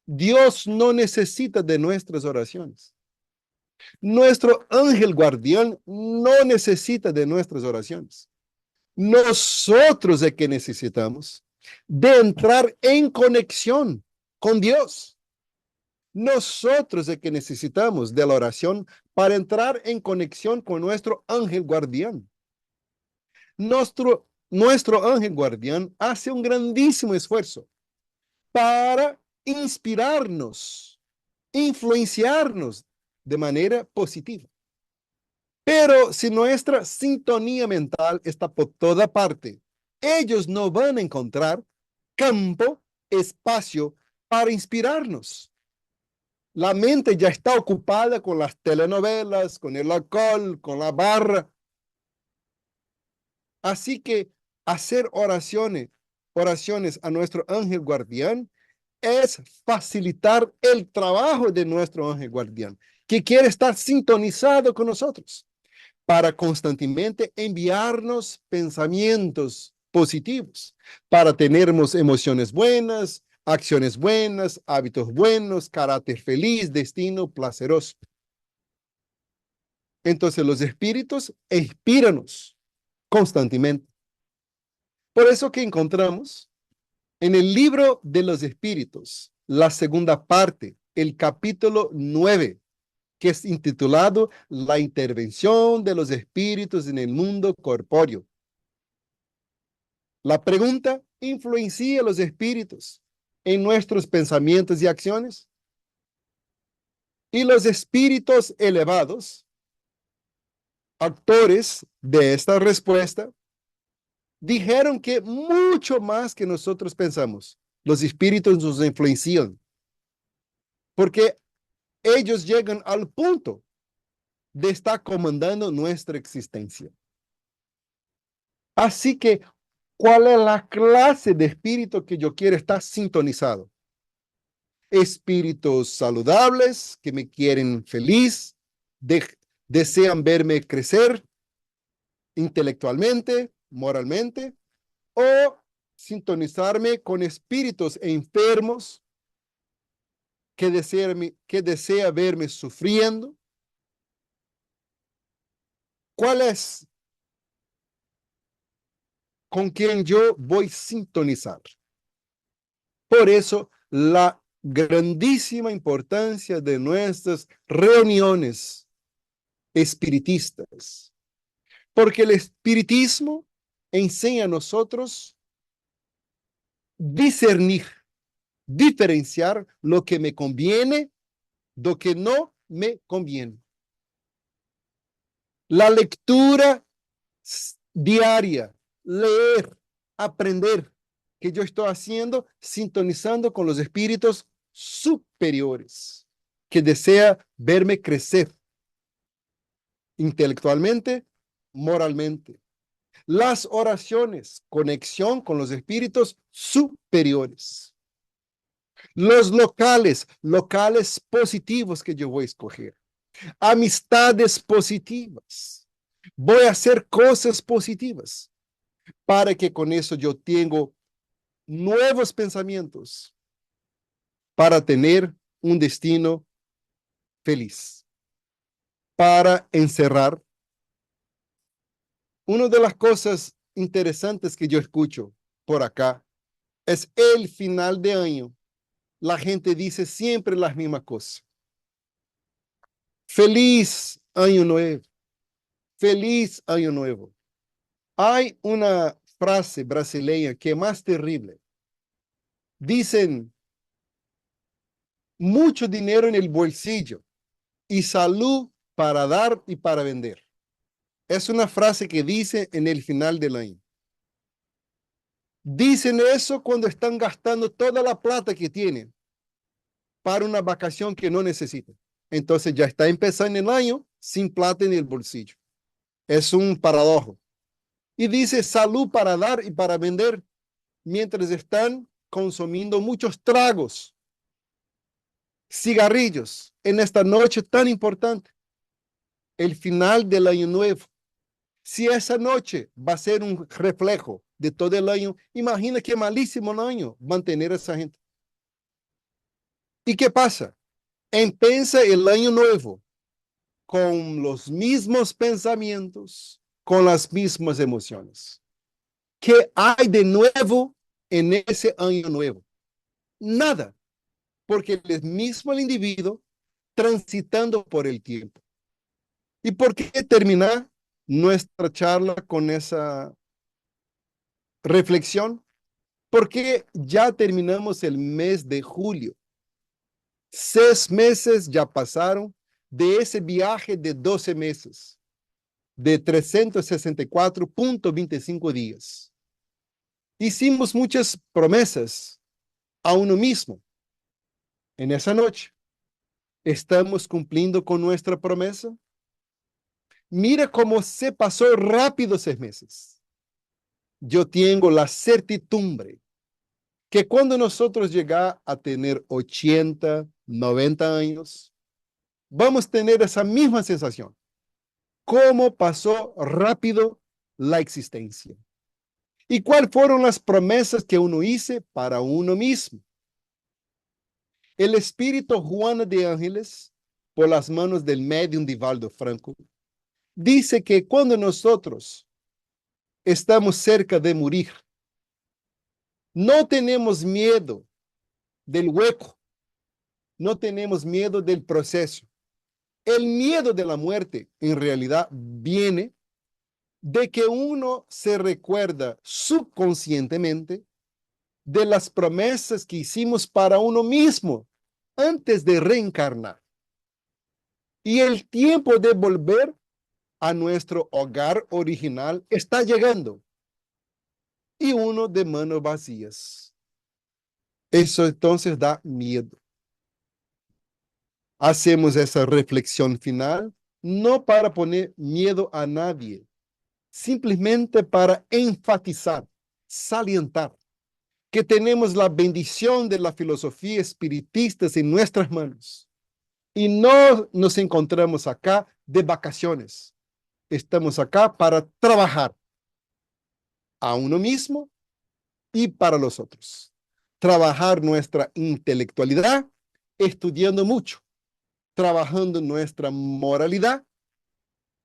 Dios no necesita de nuestras oraciones. Nuestro ángel guardián no necesita de nuestras oraciones. Nosotros es que necesitamos de entrar en conexión con Dios. Nosotros es que necesitamos de la oración para entrar en conexión con nuestro ángel guardián. Nuestro ángel guardián hace un grandísimo esfuerzo para inspirarnos, influenciarnos de manera positiva. Pero si nuestra sintonía mental está por toda parte, ellos no van a encontrar campo, espacio para inspirarnos. La mente ya está ocupada con las telenovelas, con el alcohol, con la barra. Así que hacer oraciones a nuestro ángel guardián es facilitar el trabajo de nuestro ángel guardián, que quiere estar sintonizado con nosotros para constantemente enviarnos pensamientos positivos, para tenernos emociones buenas, acciones buenas, hábitos buenos, carácter feliz, destino placeroso. Entonces los espíritus inspíranos constantemente. Por eso que encontramos en el libro de los espíritus, la segunda parte, el capítulo 9, que es intitulado La intervención de los espíritus en el mundo corpóreo. La pregunta: ¿influencia los espíritus en nuestros pensamientos y acciones? Y los espíritus elevados, actores de esta respuesta, dijeron que mucho más que nosotros pensamos. Los espíritus nos influencian, porque ellos llegan al punto de estar comandando nuestra existencia. Así que, ¿cuál es la clase de espíritu que yo quiero estar sintonizado? Espíritus saludables que me quieren feliz, desean verme crecer intelectualmente, moralmente, o sintonizarme con espíritus enfermos que desea verme sufriendo. ¿Cuál es con quien yo voy a sintonizar? Por eso, la grandísima importancia de nuestras reuniones espiritistas, porque el espiritismo enseña a nosotros discernir, diferenciar lo que me conviene, lo que no me conviene. La lectura diaria, leer, aprender, que yo estoy haciendo, sintonizando con los espíritus superiores, que desea verme crecer intelectualmente, moralmente. Las oraciones, conexión con los espíritus superiores. Los locales positivos que yo voy a escoger. Amistades positivas. Voy a hacer cosas positivas para que con eso yo tenga nuevos pensamientos para tener un destino feliz. Para encerrar, una de las cosas interesantes que yo escucho por acá es el final de año. La gente dice siempre las mismas cosas. Feliz año nuevo. Feliz año nuevo. Hay una frase brasileña que es más terrible. Dicen, mucho dinero en el bolsillo y salud para dar y para vender. Es una frase que dice en el final del año. Dicen eso cuando están gastando toda la plata que tienen para una vacación que no necesitan. Entonces ya está empezando el año sin plata en el bolsillo. Es un paradojo. Y dice salud para dar y para vender mientras están consumiendo muchos tragos, cigarrillos en esta noche tan importante, el final del año nuevo. Si esa noche va a ser un reflejo de todo el año, imagina qué malísimo el año mantener a esa gente. ¿Y qué pasa? Empieza el año nuevo con los mismos pensamientos, con las mismas emociones. ¿Qué hay de nuevo en ese año nuevo? Nada, porque es mismo el individuo transitando por el tiempo. ¿Y por qué terminar nuestra charla con esa reflexión? Porque ya terminamos el mes de julio. 6 meses ya pasaron de ese viaje de 12 meses, de 364.25 días. Hicimos muchas promesas a uno mismo en esa noche. ¿Estamos cumpliendo con nuestra promesa? Mira cómo se pasó rápido 6 meses. Yo tengo la certidumbre que cuando nosotros llegamos a tener 80, 90 años, vamos a tener esa misma sensación. ¿Cómo pasó rápido la existencia? ¿Y cuáles fueron las promesas que uno hizo para uno mismo? El espíritu Juana de Ángeles, por las manos del medium Divaldo Franco, dice que cuando nosotros estamos cerca de morir, no tenemos miedo del hueco, no tenemos miedo del proceso. El miedo de la muerte en realidad viene de que uno se recuerda subconscientemente de las promesas que hicimos para uno mismo antes de reencarnar. Y el tiempo de volver a nuestro hogar original está llegando. Y uno de manos vacías. Eso entonces da miedo. Hacemos esa reflexión final, no para poner miedo a nadie, simplemente para enfatizar, salientar que tenemos la bendición de la filosofía espiritista en nuestras manos. Y no nos encontramos acá de vacaciones. Estamos acá para trabajar a uno mismo y para los otros. Trabajar nuestra intelectualidad, estudiando mucho, trabajando nuestra moralidad,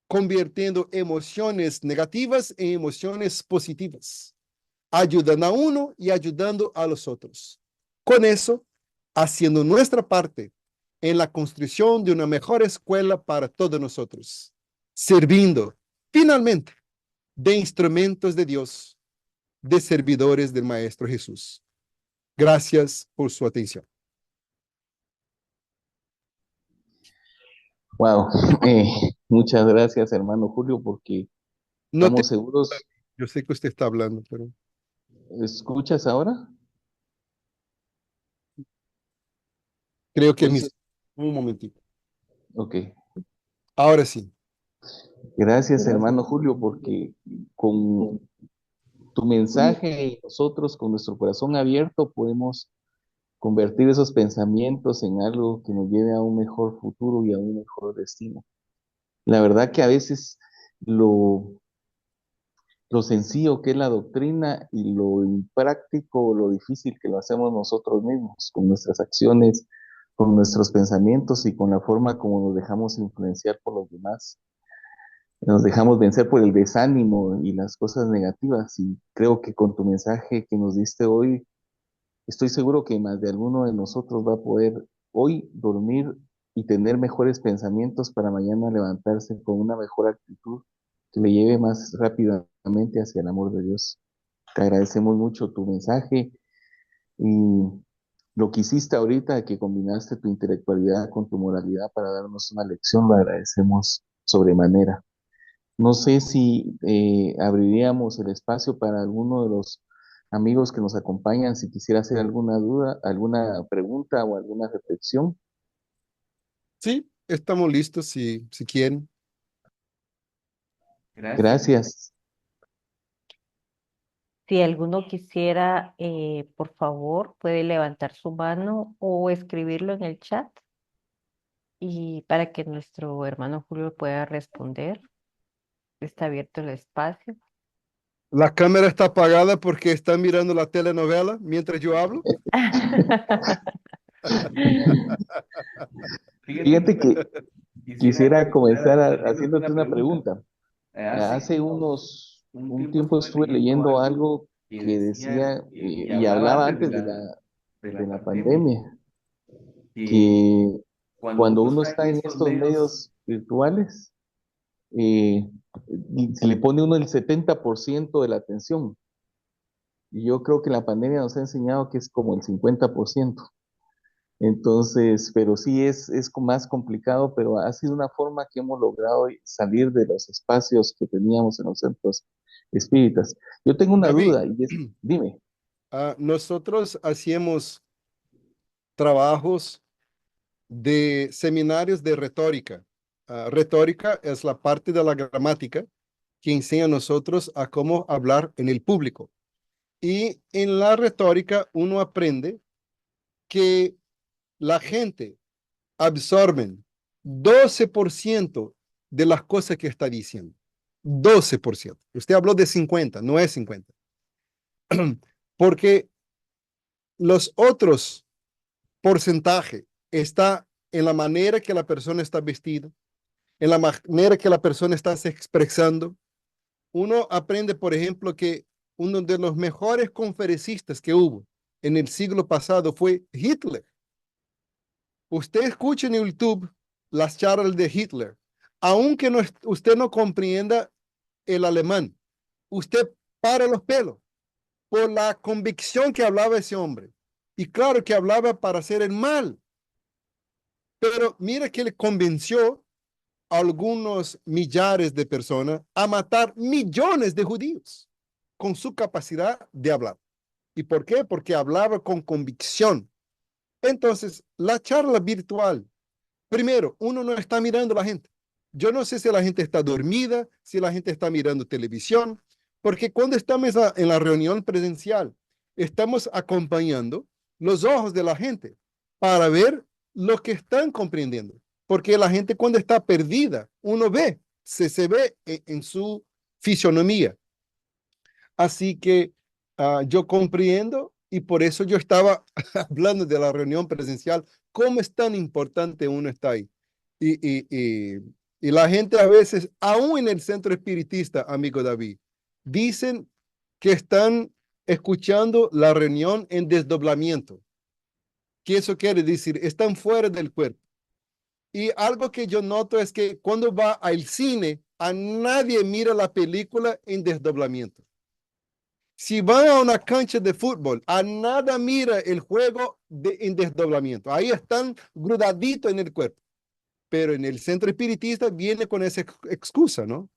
convirtiendo emociones negativas en emociones positivas, ayudando a uno y ayudando a los otros. Con eso, haciendo nuestra parte en la construcción de una mejor escuela para todos nosotros, sirviendo finalmente de instrumentos de Dios, de servidores del Maestro Jesús. Gracias por su atención. Wow, muchas gracias, hermano Julio, porque No te, estamos seguros. yo sé que usted está hablando, pero ¿Escuchas ahora? creo que Entonces, un momentito. ok. Ahora sí. Gracias, hermano Julio, porque con tu mensaje y nosotros con nuestro corazón abierto podemos convertir esos pensamientos en algo que nos lleve a un mejor futuro y a un mejor destino. La verdad que a veces lo, lo sencillo que es la doctrina y lo impráctico, lo difícil que lo hacemos nosotros mismos, con nuestras acciones, con nuestros pensamientos y con la forma como nos dejamos influenciar por los demás. Nos dejamos vencer por el desánimo y las cosas negativas. Y creo que con tu mensaje que nos diste hoy, estoy seguro que más de alguno de nosotros va a poder hoy dormir y tener mejores pensamientos para mañana levantarse con una mejor actitud que le lleve más rápidamente hacia el amor de Dios. Te agradecemos mucho tu mensaje y lo que hiciste ahorita, que combinaste tu intelectualidad con tu moralidad para darnos una lección, lo agradecemos sobremanera. No sé si abriríamos el espacio para alguno de los amigos que nos acompañan, si quisiera hacer alguna duda, alguna pregunta o alguna reflexión. Sí, estamos listos si quieren. Gracias. Si alguno quisiera, por favor, puede levantar su mano o escribirlo en el chat y para que nuestro hermano Julio pueda responder. Está abierto el espacio. La cámara está apagada porque están mirando la telenovela mientras yo hablo. Fíjate que quisiera comenzar haciéndote una pregunta. Hace un tiempo estuve leyendo algo que decía y hablaba antes de la pandemia, que cuando uno está en estos medios virtuales, y se le pone uno el 70% de la atención. Y yo creo que la pandemia nos ha enseñado que es como el 50%. Entonces, pero sí es más complicado, pero ha sido una forma que hemos logrado salir de los espacios que teníamos en los centros espíritas. Yo tengo una David, duda y es, dime. nosotros hacíamos trabajos de seminarios de retórica. Retórica es la parte de la gramática que enseña a nosotros a cómo hablar en el público. Y en la retórica uno aprende que la gente absorbe 12% de las cosas que está diciendo. 12%. Usted habló de 50, no es 50. Porque los otros porcentajes está en la manera que la persona está vestida, en la manera que la persona está se expresando. Uno aprende, por ejemplo, que uno de los mejores conferencistas que hubo en el siglo pasado fue Hitler. Usted escucha en YouTube las charlas de Hitler, aunque no, usted no comprenda el alemán, usted para los pelos por la convicción que hablaba ese hombre. Y claro que hablaba para hacer el mal, pero mira que le convenció a algunos millares de personas a matar millones de judíos con su capacidad de hablar. ¿Y por qué? Porque hablaba con convicción. Entonces, la charla virtual, primero, uno no está mirando a la gente. Yo no sé si la gente está dormida, si la gente está mirando televisión, porque cuando estamos en la reunión presencial, estamos acompañando los ojos de la gente para ver lo que están comprendiendo. Porque la gente cuando está perdida, uno ve, se ve en su fisionomía. Así que yo comprendo y por eso yo estaba hablando de la reunión presencial, cómo es tan importante uno está ahí. Y la gente a veces, aún en el centro espiritista, amigo David, dicen que están escuchando la reunión en desdoblamiento. ¿Qué eso quiere decir? Están fuera del cuerpo. Y algo que yo noto es que cuando va al cine, a nadie mira la película en desdoblamiento. Si van a una cancha de fútbol, a nada mira el juego en desdoblamiento. Ahí están grudaditos en el cuerpo. Pero en el centro espiritista viene con esa excusa, ¿no?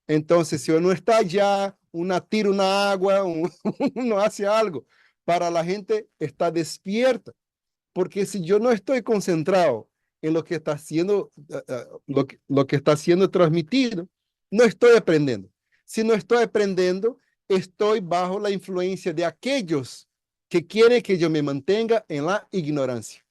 Entonces, si uno está allá, una tira una agua, uno hace algo. Para la gente está despierta. Porque si yo no estoy concentrado en lo que está haciendo, lo que está siendo transmitido, no estoy aprendiendo. Si no estoy aprendiendo, estoy bajo la influencia de aquellos que quieren que yo me mantenga en la ignorancia.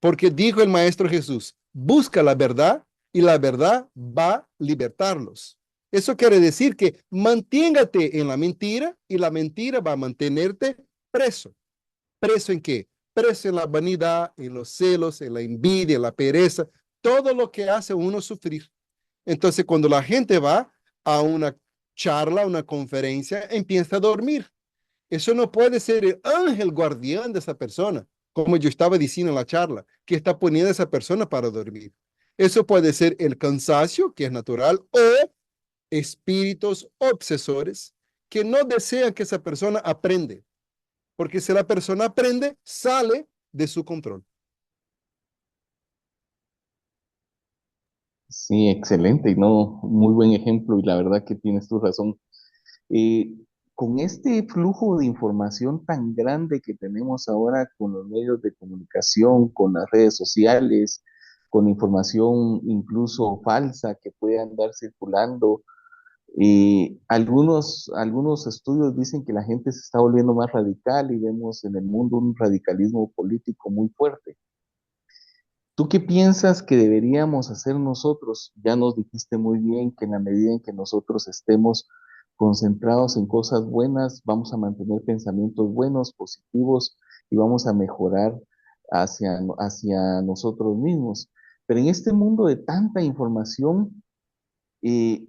Porque dijo el Maestro Jesús, busca la verdad y la verdad va a libertarlos. Eso quiere decir que manténgate en la mentira y la mentira va a mantenerte preso. ¿Preso en qué? Preso en la vanidad, en los celos, en la envidia, en la pereza, todo lo que hace uno sufrir. Entonces, cuando la gente va a una charla, a una conferencia, empieza a dormir. Eso no puede ser el ángel guardián de esa persona, como yo estaba diciendo en la charla, que está poniendo a esa persona para dormir. Eso puede ser el cansancio, que es natural, o espíritus obsesores que no desean que esa persona aprende. Porque si la persona aprende, sale de su control. Sí, excelente, y no, muy buen ejemplo, y la verdad que tienes tu razón. Eh, con este flujo de información tan grande que tenemos ahora con los medios de comunicación, con las redes sociales, con información incluso falsa que puede andar circulando, algunos estudios dicen que la gente se está volviendo más radical y vemos en el mundo un radicalismo político muy fuerte. ¿Tú qué piensas que deberíamos hacer nosotros? Ya nos dijiste muy bien que en la medida en que nosotros estemos concentrados en cosas buenas, vamos a mantener pensamientos buenos, positivos y vamos a mejorar hacia nosotros mismos. Pero en este mundo de tanta información, eh,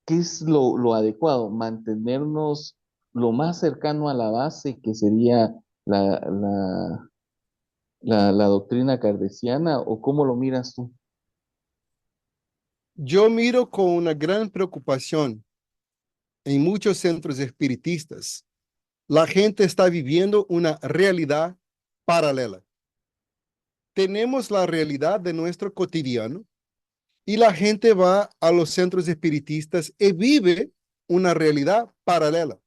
¿qué es lo adecuado? Mantenernos lo más cercano a la base, que sería la, la la doctrina kardeciana, o cómo lo miras tú? Yo miro con una gran preocupación en muchos centros espiritistas. La gente está viviendo una realidad paralela. Tenemos la realidad de nuestro cotidiano y la gente va a los centros espiritistas y vive una realidad paralela,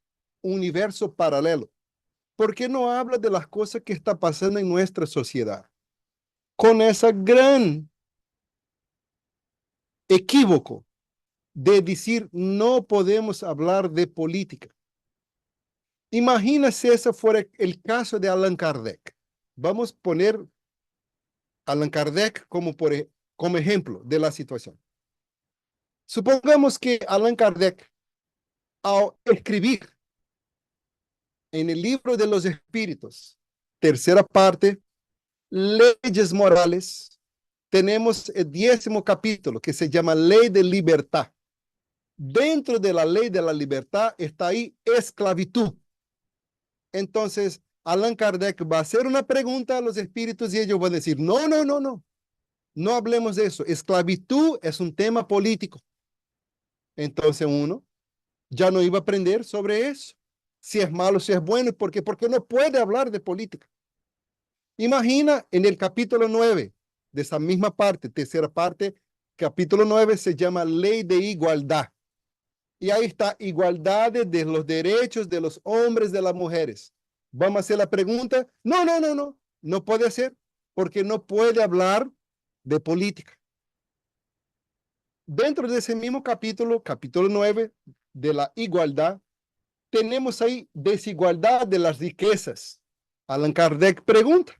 un universo paralelo. ¿Por qué no habla de las cosas que está pasando en nuestra sociedad? con ese gran equívoco de decir no podemos hablar de política. Imagina si ese fuera el caso de Allan Kardec. Vamos a poner Allan Kardec como ejemplo de la situación. Supongamos que Allan Kardec, al escribir en el libro de los espíritus, tercera parte, leyes morales, tenemos el 10º capítulo que se llama Ley de Libertad. Dentro de la ley de la libertad está ahí esclavitud. Entonces, Allan Kardec va a hacer una pregunta a los espíritus y ellos van a decir, no, no, no, no, no hablemos de eso. Esclavitud es un tema político. Entonces uno ya no iba a aprender sobre eso. Si es malo, si es bueno, porque no puede hablar de política. Imagina en el capítulo 9 de esa misma parte, tercera parte, capítulo 9 se llama Ley de Igualdad. Y ahí está igualdad de los derechos de los hombres, de las mujeres. Vamos a hacer la pregunta. No, no, no, no. No puede ser porque no puede hablar de política. Dentro de ese mismo capítulo, capítulo 9 de la igualdad, tenemos ahí desigualdad de las riquezas. Allan Kardec pregunta.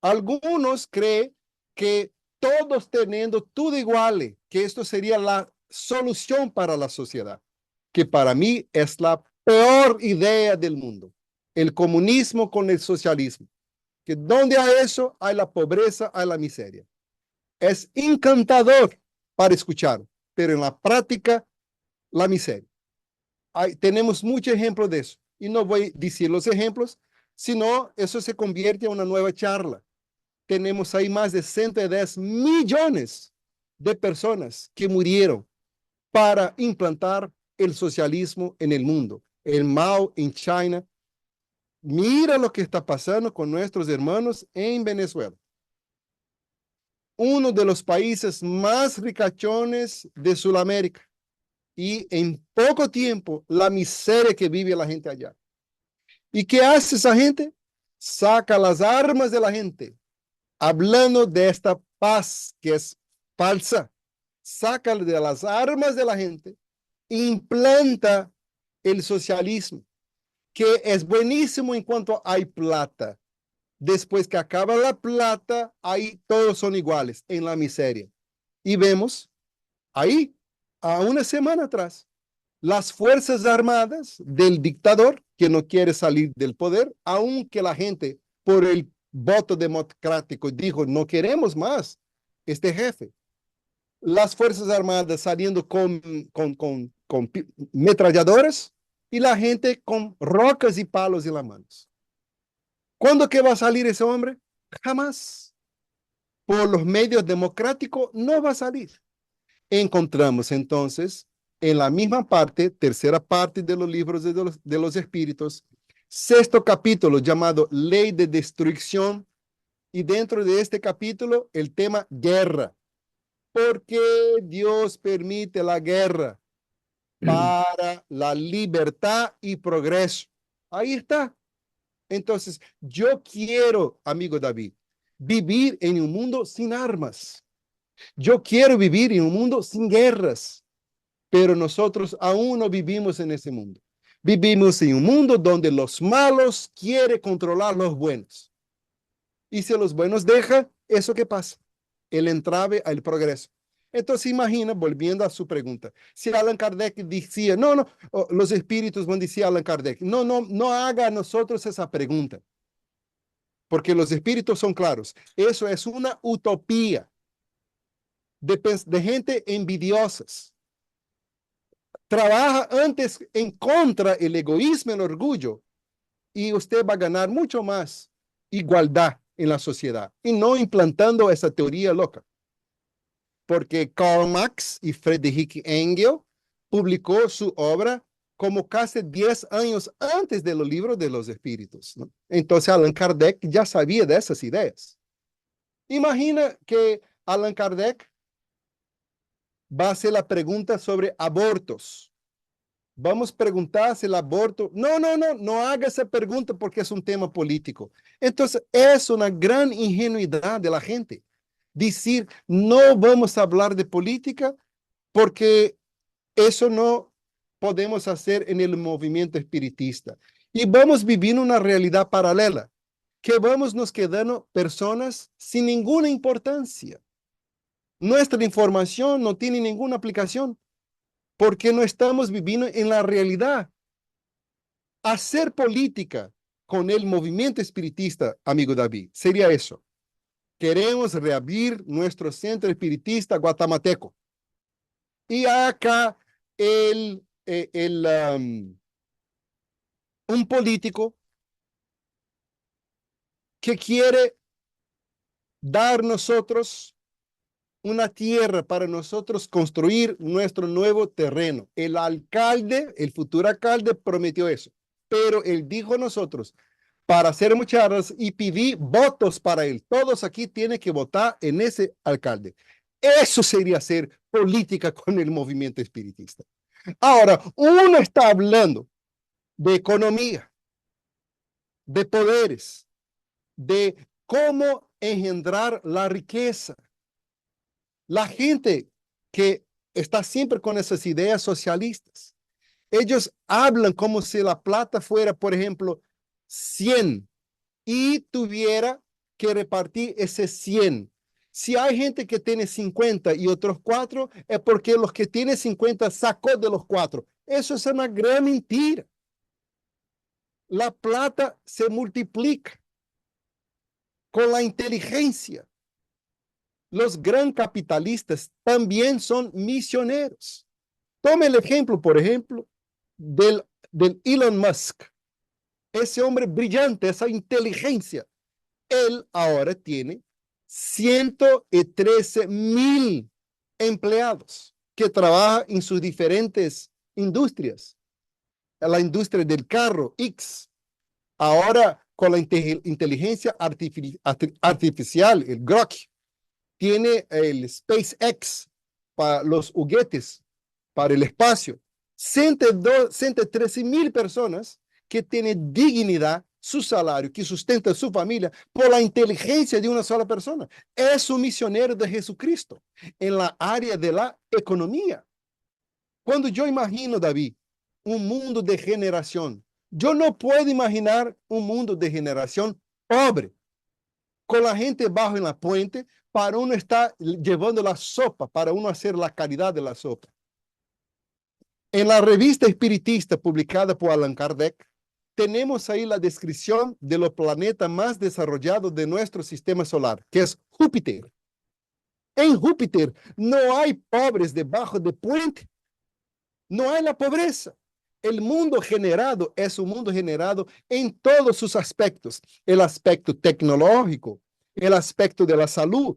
Algunos creen que todos teniendo todo igual, que esto sería la solución para la sociedad, que para mí es la peor idea del mundo. El comunismo con el socialismo. Que donde hay eso, hay la pobreza, hay la miseria. Es encantador para escuchar, pero en la práctica, la miseria. Tenemos muchos ejemplos de eso. Y no voy a decir los ejemplos, sino eso se convierte en una nueva charla. Tenemos ahí más de 110 millones de personas que murieron para implantar el socialismo en el mundo. El Mao en China. Mira lo que está pasando con nuestros hermanos en Venezuela. Uno de los países más ricachones de Sudamérica. Y en poco tiempo, la miseria que vive la gente allá. ¿Y qué hace esa gente? Saca las armas de la gente, hablando de esta paz que es falsa. Saca de las armas de la gente, implanta el socialismo, que es buenísimo en cuanto hay plata. Después que acaba la plata, ahí todos son iguales en la miseria. Y vemos ahí, a una semana atrás, las fuerzas armadas del dictador que no quiere salir del poder, aunque la gente por el voto democrático dijo no queremos más este jefe. Las fuerzas armadas saliendo con metralladoras y la gente con rocas y palos en las manos. ¿Cuándo que va a salir ese hombre? Jamás. Por los medios democráticos no va a salir. Encontramos entonces en la misma parte, tercera parte de los libros de los espíritus, sexto capítulo llamado Ley de Destrucción, y dentro de este capítulo el tema guerra. ¿Por qué Dios permite la guerra? Para la libertad y progreso. Ahí está. Entonces, yo quiero, amigo David, vivir en un mundo sin armas. Yo quiero vivir en un mundo sin guerras. Pero nosotros aún no vivimos en ese mundo. Vivimos en un mundo donde los malos quieren controlar los buenos. Y si los buenos dejan, ¿eso qué pasa? El entrave al progreso. Entonces imagina, volviendo a su pregunta, si Allan Kardec decía, no, no, los espíritus van a decir a Allan Kardec, no, no, no haga a nosotros esa pregunta. Porque los espíritus son claros. Eso es una utopía de gente envidiosas. Trabaja antes en contra el egoísmo, el orgullo, y usted va a ganar mucho más igualdad en la sociedad y no implantando esa teoría loca. Porque Karl Marx y Friedrich Engels publicó su obra como casi 10 años antes de los libros de los espíritus, ¿no? Entonces Allan Kardec ya sabía de esas ideas. Imagina que Allan Kardec va a hacer la pregunta sobre abortos. Vamos a preguntar si el aborto. No haga esa pregunta porque es un tema político. Entonces, es una gran ingenuidad de la gente decir, no vamos a hablar de política porque eso no podemos hacer en el movimiento espiritista. Y vamos viviendo una realidad paralela, que vamos nos quedando personas sin ninguna importancia. Nuestra información no tiene ninguna aplicación porque no estamos viviendo en la realidad. Hacer política con el movimiento espiritista, amigo David, sería eso. Queremos reabrir nuestro centro espiritista guatamateco. Y acá un político que quiere dar nosotros una tierra para nosotros construir nuestro nuevo terreno. El alcalde, el futuro alcalde prometió eso, pero él dijo a nosotros, para hacer muchas y pedí votos para él. Todos aquí tienen que votar en ese alcalde. Eso sería hacer política con el movimiento espiritista. Ahora, uno está hablando de economía, de poderes, de cómo engendrar la riqueza. La gente que está siempre con esas ideas socialistas, ellos hablan como si la plata fuera, por ejemplo, 100 y tuviera que repartir ese 100. Si hay gente que tiene 50 y otros 4, es porque los que tienen 50 sacó de los 4. Eso es una gran mentira. La plata se multiplica con la inteligencia. Los gran capitalistas también son misioneros. Tome el ejemplo, por ejemplo, del Elon Musk. Ese hombre brillante, esa inteligencia. Él ahora tiene 113,000 empleados que trabajan en sus diferentes industrias. La industria del carro, X. Ahora, con la inteligencia artificial, el Grok, tiene el SpaceX para los juguetes, para el espacio. 113,000 personas que tienen dignidad, su salario, que sustenta su familia por la inteligencia de una sola persona. Es un misionero de Jesucristo en la área de la economía. Cuando yo imagino, David, un mundo de generación, yo no puedo imaginar un mundo de generación pobre, con la gente bajo en la puente, para uno estar llevando la sopa, para uno hacer la caridad de la sopa. En la revista espiritista publicada por Allan Kardec, tenemos ahí la descripción de los planetas más desarrollados de nuestro sistema solar, que es Júpiter. En Júpiter no hay pobres debajo de puente, no hay la pobreza. El mundo generado es un mundo generado en todos sus aspectos. El aspecto tecnológico, el aspecto de la salud,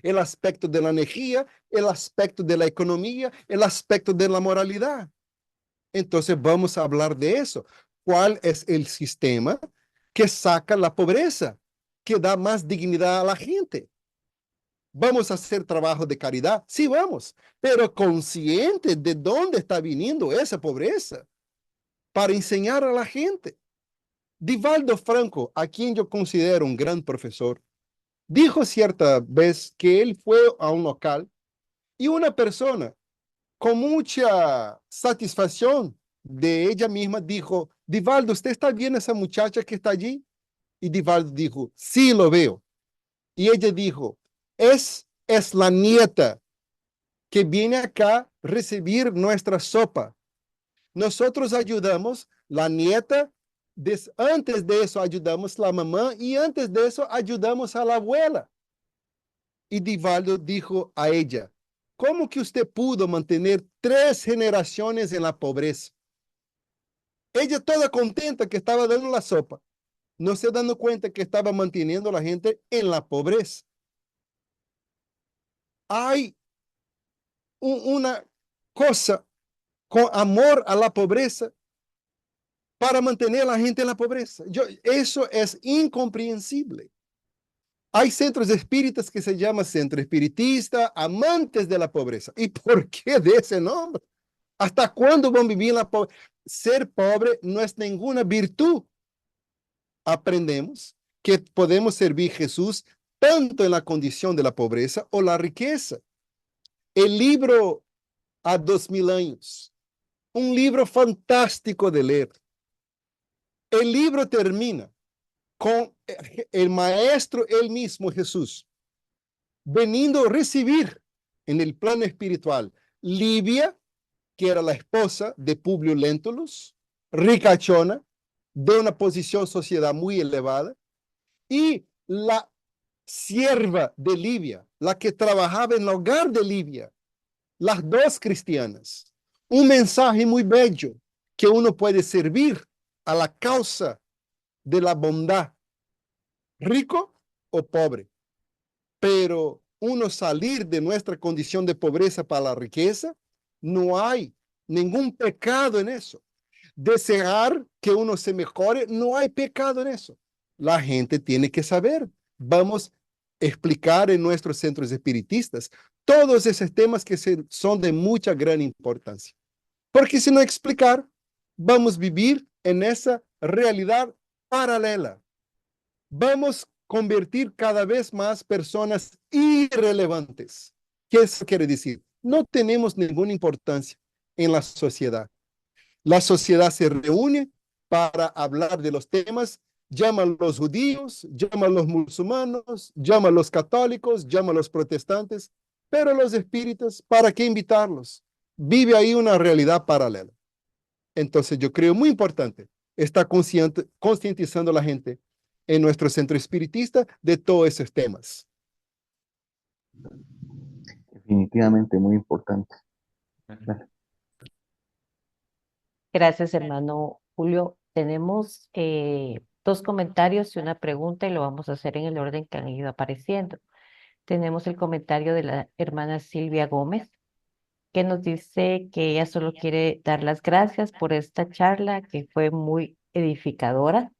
el aspecto de la energía, el aspecto de la economía, el aspecto de la moralidad. Entonces vamos a hablar de eso. ¿Cuál es el sistema que saca la pobreza, que da más dignidad a la gente? ¿Vamos a hacer trabajo de caridad? Sí, vamos, pero consciente de dónde está viniendo esa pobreza para enseñar a la gente. Divaldo Franco, a quien yo considero un gran profesor, dijo cierta vez que él fue a un local y una persona con mucha satisfacción de ella misma dijo, Divaldo, ¿usted está viendo esa muchacha que está allí? Y Divaldo dijo, sí, lo veo. Y ella dijo, es la nieta que viene acá a recibir nuestra sopa. Nosotros ayudamos la nieta, antes de eso ayudamos la mamá y antes de eso ayudamos a la abuela. Y Divaldo dijo a ella, ¿cómo que usted pudo mantener 3 generaciones en la pobreza? Ella toda contenta que estaba dando la sopa, no se dando cuenta que estaba manteniendo a la gente en la pobreza. Hay una cosa con amor a la pobreza para mantener a la gente en la pobreza. Eso es incomprensible. Hay centros espíritas que se llaman centro espiritista, amantes de la pobreza. ¿Y por qué de ese nombre? ¿Hasta cuándo van a vivir en la pobreza? Ser pobre no es ninguna virtud. Aprendemos que podemos servir a Jesús tanto en la condición de la pobreza o la riqueza. El libro a 2000 años, un libro fantástico de leer. El libro termina con el maestro, él mismo, Jesús, veniendo a recibir en el plano espiritual Livia, que era la esposa de Publio Lentulus, ricachona, de una posición sociedad muy elevada, y la sierva de Livia, la que trabajaba en el hogar de Livia, las dos cristianas. Un mensaje muy bello que uno puede servir a la causa de la bondad, rico o pobre, pero uno salir de nuestra condición de pobreza para la riqueza, no hay ningún pecado en eso. Desear que uno se mejore, no hay pecado en eso. La gente tiene que saber. Vamos a explicar en nuestros centros espiritistas todos esos temas que son de mucha gran importancia. Porque si no explicar, vamos a vivir en esa realidad paralela. Vamos a convertir cada vez más personas irrelevantes. ¿Qué eso quiere decir? No tenemos ninguna importancia en la sociedad. La sociedad se reúne para hablar de los temas, llama a los judíos, llama a los musulmanes, llama a los católicos, llama a los protestantes, pero los espíritas, ¿para qué invitarlos? Vive ahí una realidad paralela. Entonces yo creo muy importante estar concientizando a la gente en nuestro centro espiritista de todos esos temas. Definitivamente muy importante. Gracias, hermano Julio. Tenemos dos comentarios y una pregunta y lo vamos a hacer en el orden que han ido apareciendo. Tenemos el comentario de la hermana Silvia Gómez, que nos dice que ella solo quiere dar las gracias por esta charla que fue muy edificadora.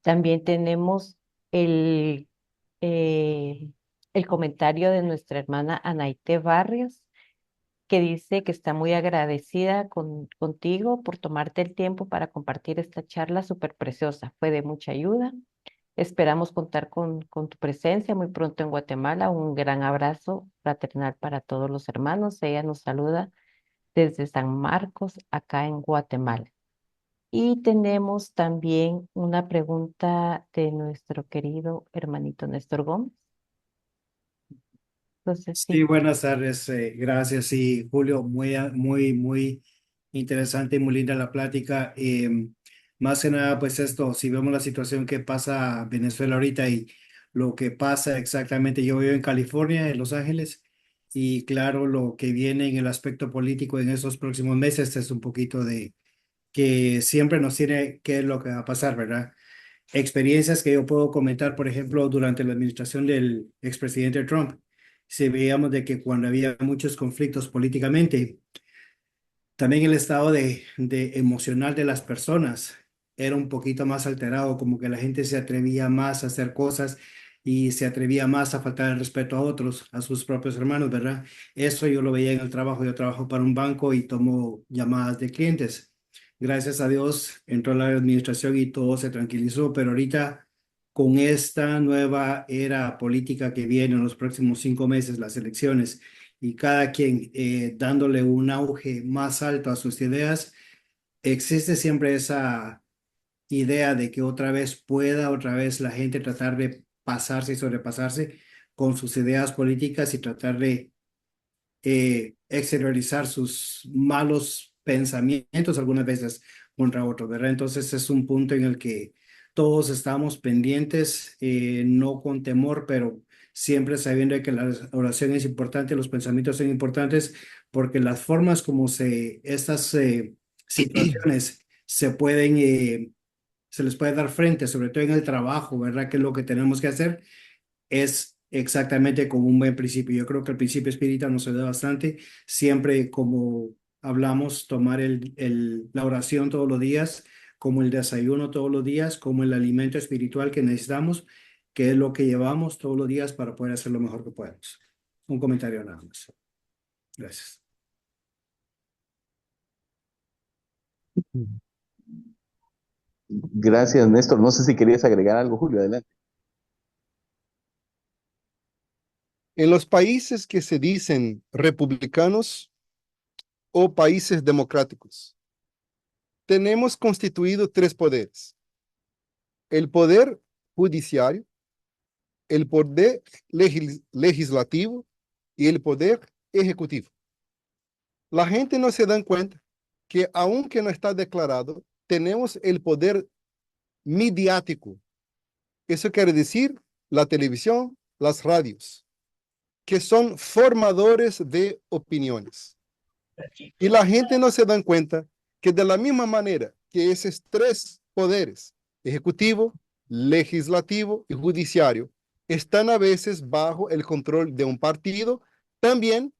También tenemos el, eh, el comentario de nuestra hermana Anaite Barrios, que dice que está muy agradecida contigo por tomarte el tiempo para compartir esta charla súper preciosa. Fue de mucha ayuda. Esperamos contar con tu presencia muy pronto en Guatemala. Un gran abrazo fraternal para todos los hermanos. Ella nos saluda desde San Marcos, acá en Guatemala. Y tenemos también una pregunta de nuestro querido hermanito Néstor Gómez. Entonces, Sí, sí. buenas tardes. Gracias. Sí, Julio, muy interesante y muy linda la plática. Más que nada, pues esto, si vemos la situación que pasa en Venezuela ahorita y lo que pasa exactamente, yo vivo en California, en Los Ángeles, y claro, lo que viene en el aspecto político en esos próximos meses es un poquito de que siempre nos tiene qué es lo que va a pasar, ¿verdad? Experiencias que yo puedo comentar, por ejemplo, durante la administración del expresidente Trump, se veíamos de que cuando había muchos conflictos políticamente, también el estado de emocional de las personas era un poquito más alterado, como que la gente se atrevía más a hacer cosas y se atrevía más a faltar el respeto a otros, a sus propios hermanos, ¿verdad? Eso yo lo veía en el trabajo. Yo trabajo para un banco y tomo llamadas de clientes. Gracias a Dios entró la administración y todo se tranquilizó, pero ahorita con esta nueva era política que viene en los próximos 5 meses, las elecciones, y cada quien dándole un auge más alto a sus ideas, existe siempre esa idea de que otra vez la gente tratar de pasarse y sobrepasarse con sus ideas políticas y tratar de exteriorizar sus malos pensamientos algunas veces contra otros, ¿verdad? Entonces es un punto en el que todos estamos pendientes, no con temor, pero siempre sabiendo que la oración es importante, los pensamientos son importantes, porque las formas como estas situaciones se les puede dar frente, sobre todo en el trabajo, ¿verdad? Que es lo que tenemos que hacer es exactamente como un buen principio. Yo creo que el principio espírita nos ayuda bastante. Siempre, como hablamos, tomar la oración todos los días, como el desayuno todos los días, como el alimento espiritual que necesitamos, que es lo que llevamos todos los días para poder hacer lo mejor que podemos. Un comentario nada más. Gracias. Gracias, Néstor. No sé si querías agregar algo, Julio. Adelante. En los países que se dicen republicanos o países democráticos, tenemos constituido tres poderes: el poder judiciario, el poder legislativo y el poder ejecutivo. La gente no se da cuenta que, aunque no está declarado, tenemos el poder mediático. Eso quiere decir la televisión, las radios, que son formadores de opiniones. Y la gente no se da cuenta que, de la misma manera que esos tres poderes, ejecutivo, legislativo y judiciario, están a veces bajo el control de un partido, también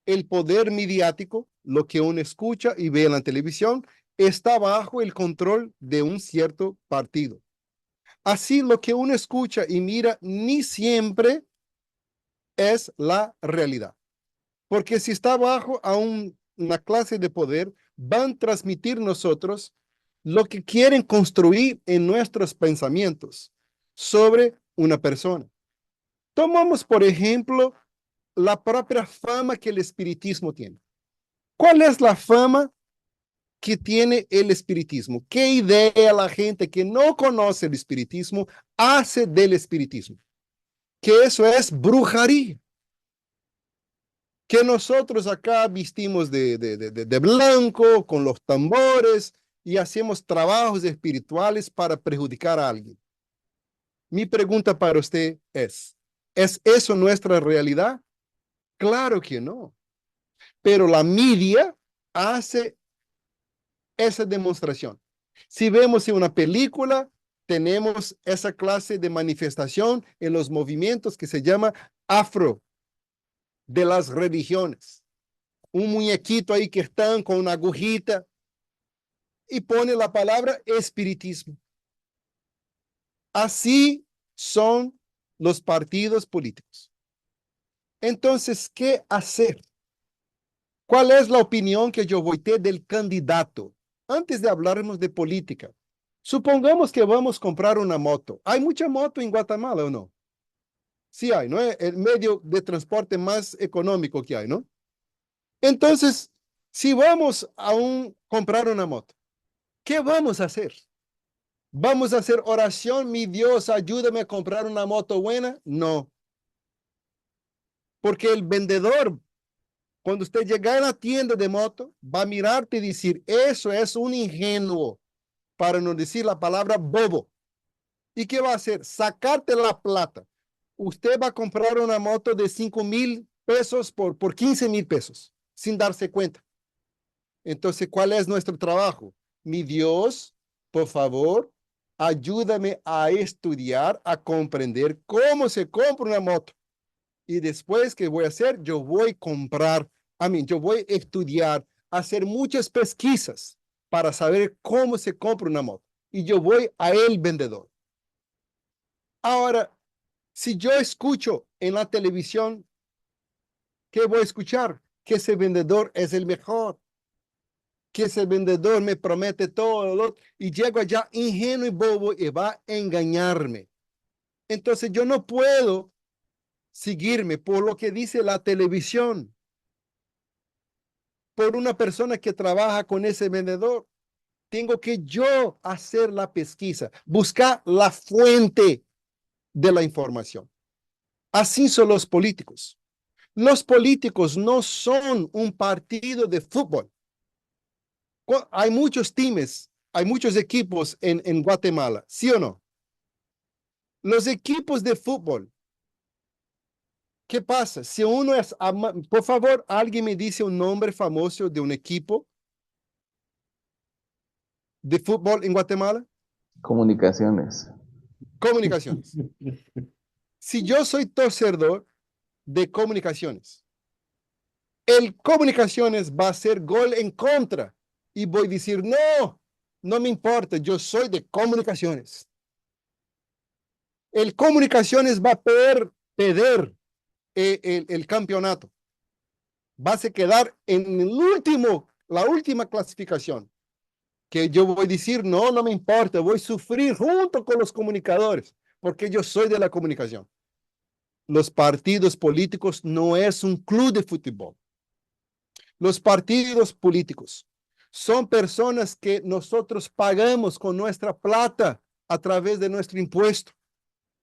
el poder mediático, lo que uno escucha y ve en la televisión, está bajo el control de un cierto partido. Así, lo que uno escucha y mira ni siempre es la realidad. Porque si está bajo a una clase de poder, van a transmitir nosotros lo que quieren construir en nuestros pensamientos sobre una persona. Tomamos, por ejemplo, la propia fama que el espiritismo tiene. ¿Cuál es la fama que tiene el espiritismo? ¿Qué idea la gente que no conoce el espiritismo hace del espiritismo? Que eso es brujería. Que nosotros acá vestimos de blanco, con los tambores, y hacemos trabajos espirituales para perjudicar a alguien. Mi pregunta para usted ¿es eso nuestra realidad? Claro que no. Pero la media hace esa demostración. Si vemos en una película, tenemos esa clase de manifestación en los movimientos que se llama afro de las religiones. Un muñequito ahí que están con una agujita y pone la palabra espiritismo. Así son los partidos políticos. Entonces, ¿qué hacer? ¿Cuál es la opinión que yo voy a tener del candidato? Antes de hablarnos de política, supongamos que vamos a comprar una moto. ¿Hay mucha moto en Guatemala o no? Sí hay, ¿no? Es el medio de transporte más económico que hay, ¿no? Entonces, si vamos a comprar una moto, ¿qué vamos a hacer? ¿Vamos a hacer oración? Mi Dios, ayúdame a comprar una moto buena. No. Porque el vendedor, cuando usted llega a la tienda de moto, va a mirarte y decir, eso es un ingenuo, para no decir la palabra bobo. ¿Y qué va a hacer? Sacarte la plata. Usted va a comprar una moto de 5,000 pesos por 15,000 pesos, sin darse cuenta. Entonces, ¿cuál es nuestro trabajo? Mi Dios, por favor, ayúdame a estudiar, a comprender cómo se compra una moto. Y después, ¿qué voy a hacer? Yo voy a comprar, yo voy a estudiar, hacer muchas pesquisas para saber cómo se compra una moto. Y yo voy a el vendedor. Ahora, si yo escucho en la televisión, ¿qué voy a escuchar? Que ese vendedor es el mejor, que ese vendedor me promete todo, y llego allá ingenuo y bobo y va a engañarme. Entonces yo no puedo seguirme por lo que dice la televisión, por una persona que trabaja con ese vendedor. Tengo que yo hacer la pesquisa, buscar la fuente de la información. Así son los políticos. Los políticos no son un partido de fútbol. Hay muchos teams, hay muchos equipos en Guatemala, ¿sí o no? Los equipos de fútbol, ¿qué pasa? Si uno es, por favor, alguien me dice un nombre famoso de un equipo de fútbol en Guatemala. Comunicaciones. Comunicaciones. Si yo soy torcedor de Comunicaciones, el Comunicaciones va a hacer gol en contra y voy a decir, no, no me importa, yo soy de Comunicaciones. El Comunicaciones va a perder el campeonato. Va a quedar en la última clasificación. que yo voy a decir, no, no me importa, voy a sufrir junto con los comunicadores, porque yo soy de la comunicación. Los partidos políticos no es un club de fútbol. Los partidos políticos son personas que nosotros pagamos con nuestra plata a través de nuestro impuesto.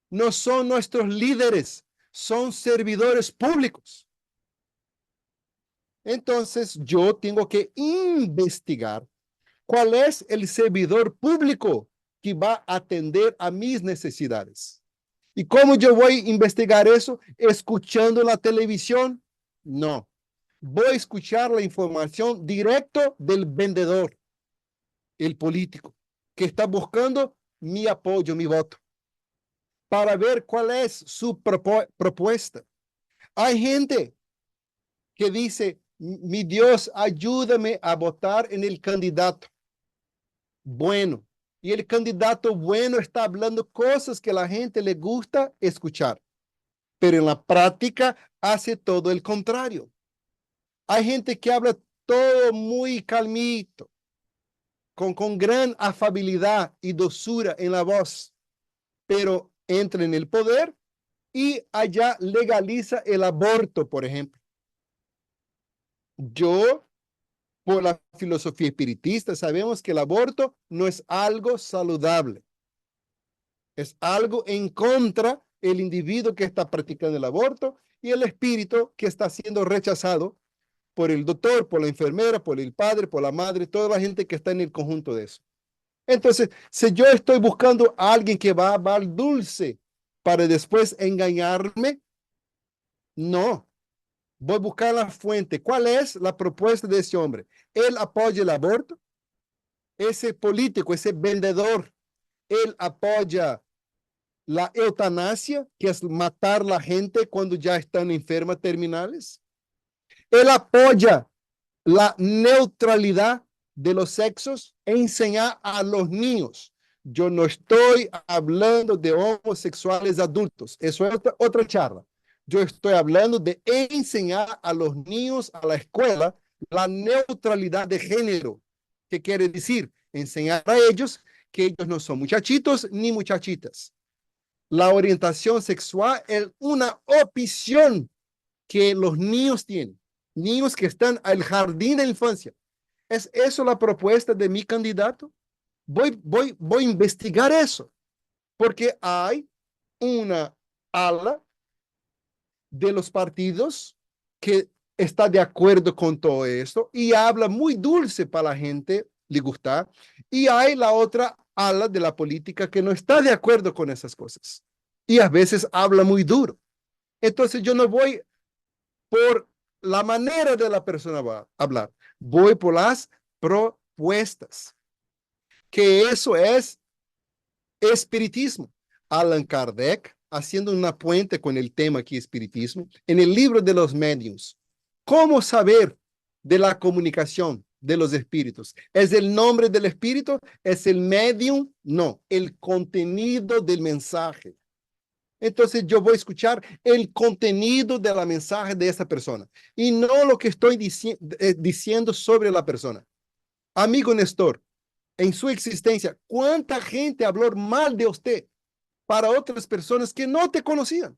No son nuestros líderes, son servidores públicos. Entonces yo tengo que investigar cuál es el servidor público que va a atender a mis necesidades. ¿Y cómo yo voy a investigar eso? ¿Escuchando la televisión? No. Voy a escuchar la información directo del vendedor, el político, que está buscando mi apoyo, mi voto, para ver cuál es su propuesta. Hay gente que dice, mi Dios, ayúdame a votar en el candidato bueno. Y el candidato bueno está hablando cosas que a la gente le gusta escuchar, pero en la práctica hace todo el contrario. Hay gente que habla todo muy calmito, con gran afabilidad y dulzura en la voz, pero entra en el poder y allá legaliza el aborto, por ejemplo. Yo, por la filosofía espiritista, sabemos que el aborto no es algo saludable. Es algo en contra del individuo que está practicando el aborto y el espíritu que está siendo rechazado por el doctor, por la enfermera, por el padre, por la madre, toda la gente que está en el conjunto de eso. Entonces, si yo estoy buscando a alguien que va a hablar dulce para después engañarme, no. Voy a buscar la fuente. ¿Cuál es la propuesta de ese hombre? Él apoya el aborto. Ese político, ese vendedor, él apoya la eutanasia, que es matar a la gente cuando ya están enfermas terminales. Él apoya la neutralidad de los sexos e enseñar a los niños. Yo no estoy hablando de homosexuales adultos. Eso es otra charla. Yo estoy hablando de enseñar a los niños a la escuela la neutralidad de género. ¿Qué quiere decir? Enseñar a ellos que ellos no son muchachitos ni muchachitas. La orientación sexual es una opción que los niños tienen, niños que están al jardín de infancia. ¿Es eso la propuesta de mi candidato? Voy a investigar eso, porque hay una ala de los partidos que está de acuerdo con todo esto y habla muy dulce para la gente le gusta, y hay la otra ala de la política que no está de acuerdo con esas cosas y a veces habla muy duro. Entonces yo no voy por la manera de la persona va a hablar, voy por las propuestas, que eso es espiritismo. Allan Kardec, haciendo una puente con el tema aquí, espiritismo, en el libro de los medios, ¿cómo saber de la comunicación de los espíritus? ¿Es el nombre del espíritu? ¿Es el medium? No, el contenido del mensaje. Entonces yo voy a escuchar el contenido de la mensaje de esa persona y no lo que estoy diciendo sobre la persona. Amigo Néstor, en su existencia, ¿cuánta gente habló mal de usted para otras personas que no te conocían?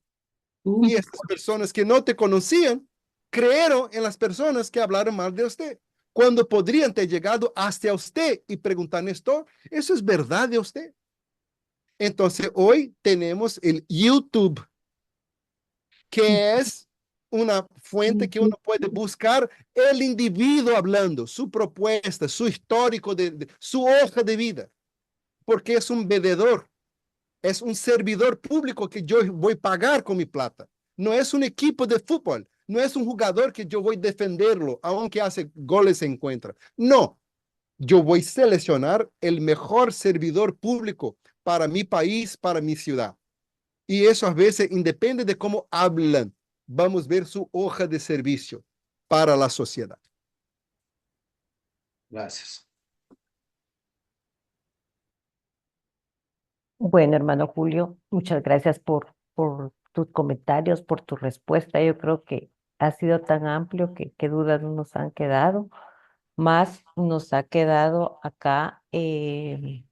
Y estas personas que no te conocían creyeron en las personas que hablaron mal de usted, cuando podrían ter llegado hasta usted y preguntar, Néstor, ¿eso es verdad de usted? Entonces, hoy tenemos el YouTube, que es una fuente que uno puede buscar el individuo hablando, su propuesta, su histórico, su hoja de vida, porque es un vendedor, es un servidor público que yo voy a pagar con mi plata. No es un equipo de fútbol, no es un jugador que yo voy a defenderlo, aunque hace goles se encuentra. No, yo voy a seleccionar el mejor servidor público para mi país, para mi ciudad. Y eso a veces independe de cómo hablan. Vamos a ver su hoja de servicio para la sociedad. Gracias. Bueno, hermano Julio, muchas gracias por tus comentarios, por tu respuesta. Yo creo que ha sido tan amplio que dudas no nos han quedado, más nos ha quedado acá pues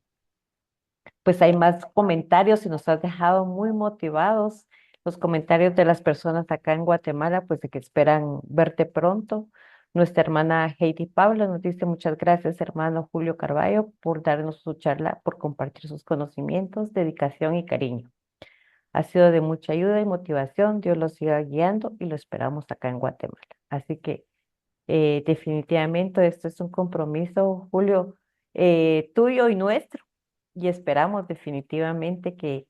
hay más comentarios y nos has dejado muy motivados. Los comentarios de las personas acá en Guatemala, pues de que esperan verte pronto. Nuestra hermana Heidi Pablo nos dice muchas gracias, hermano Julio Carballo, por darnos su charla, por compartir sus conocimientos, dedicación y cariño. Ha sido de mucha ayuda y motivación. Dios lo siga guiando y lo esperamos acá en Guatemala. Así que definitivamente esto es un compromiso, Julio, tuyo y nuestro. Y esperamos definitivamente que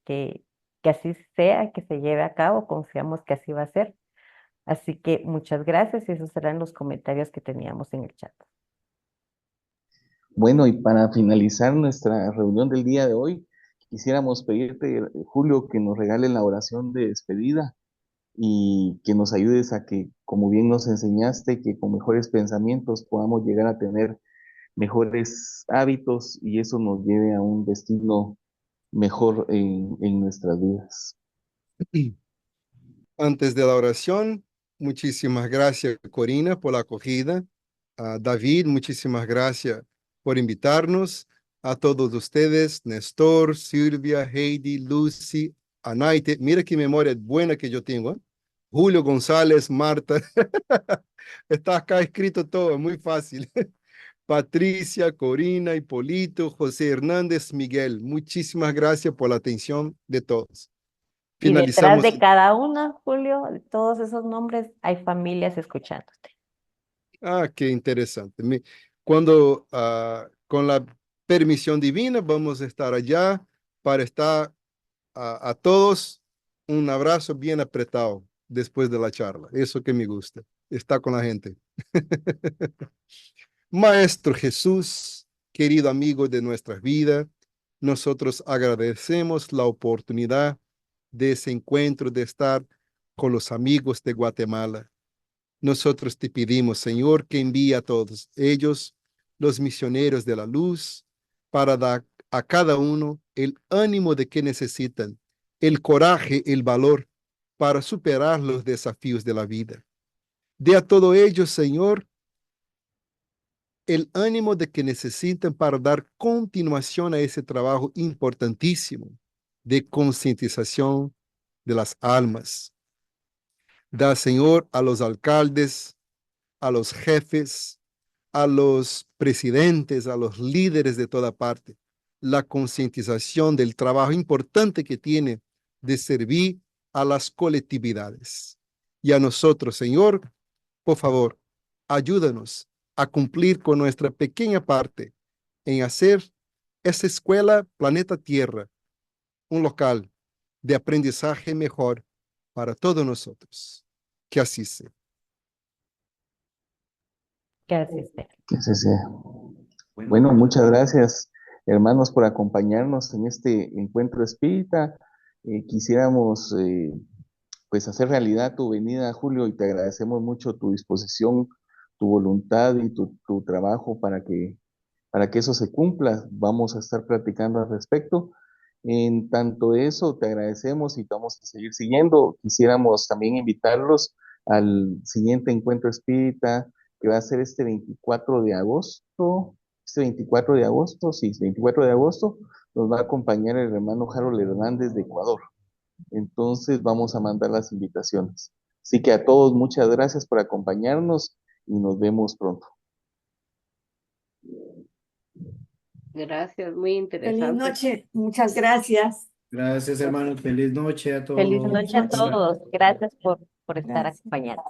así sea, que se lleve a cabo. Confiamos que así va a ser. Así que muchas gracias y esos serán los comentarios que teníamos en el chat. Bueno, y para finalizar nuestra reunión del día de hoy, quisiéramos pedirte, Julio, que nos regale la oración de despedida y que nos ayudes a que, como bien nos enseñaste, que con mejores pensamientos podamos llegar a tener mejores hábitos y eso nos lleve a un destino mejor en nuestras vidas. Antes de la oración, muchísimas gracias, Corina, por la acogida. A David, muchísimas gracias por invitarnos. A todos ustedes, Néstor, Silvia, Heidi, Lucy, Anaite. Mira qué memoria buena que yo tengo, ¿eh? Julio González, Marta. Está acá escrito todo, muy fácil. Patricia, Corina, Hipólito, José Hernández, Miguel. Muchísimas gracias por la atención de todos. Y detrás Finalizamos. de cada uno, Julio, de todos esos nombres, hay familias escuchándote. Ah, qué interesante. Cuando, con la permisión divina, vamos a estar allá para estar a todos un abrazo bien apretado después de la charla. Eso que me gusta, está con la gente. Maestro Jesús, querido amigo de nuestra vida, nosotros agradecemos la oportunidad de ese encuentro, de estar con los amigos de Guatemala. Nosotros te pedimos, Señor, que envíe a todos ellos, los misioneros de la luz, para dar a cada uno el ánimo de que necesitan, el coraje, el valor para superar los desafíos de la vida. Dé a todos ellos, Señor, el ánimo de que necesitan para dar continuación a ese trabajo importantísimo de concientización de las almas. Da, Señor, a los alcaldes, a los jefes, a los presidentes, a los líderes de toda parte, la concientización del trabajo importante que tiene de servir a las colectividades. Y a nosotros, Señor, por favor, ayúdanos a cumplir con nuestra pequeña parte en hacer esta escuela Planeta Tierra un local de aprendizaje mejor para todos nosotros. Que así sea. Que así sea. Que así sea. Bueno, muchas gracias, hermanos, por acompañarnos en este encuentro espírita. Quisiéramos pues hacer realidad tu venida, Julio, y te agradecemos mucho tu disposición, tu voluntad y tu trabajo para que eso se cumpla. Vamos a estar platicando al respecto. En tanto eso, te agradecemos y te vamos a seguir siguiendo. Quisiéramos también invitarlos al siguiente encuentro espírita que va a ser este 24 de agosto. Este 24 de agosto, sí, 24 de agosto, nos va a acompañar el hermano Harold Hernández de Ecuador. Entonces vamos a mandar las invitaciones. Así que a todos muchas gracias por acompañarnos y nos vemos pronto. Gracias, muy Feliz interesante. noche, muchas gracias. Gracias, hermanos. Feliz noche a todos. Feliz noche a noche. todos. Gracias por estar Gracias. acompañados.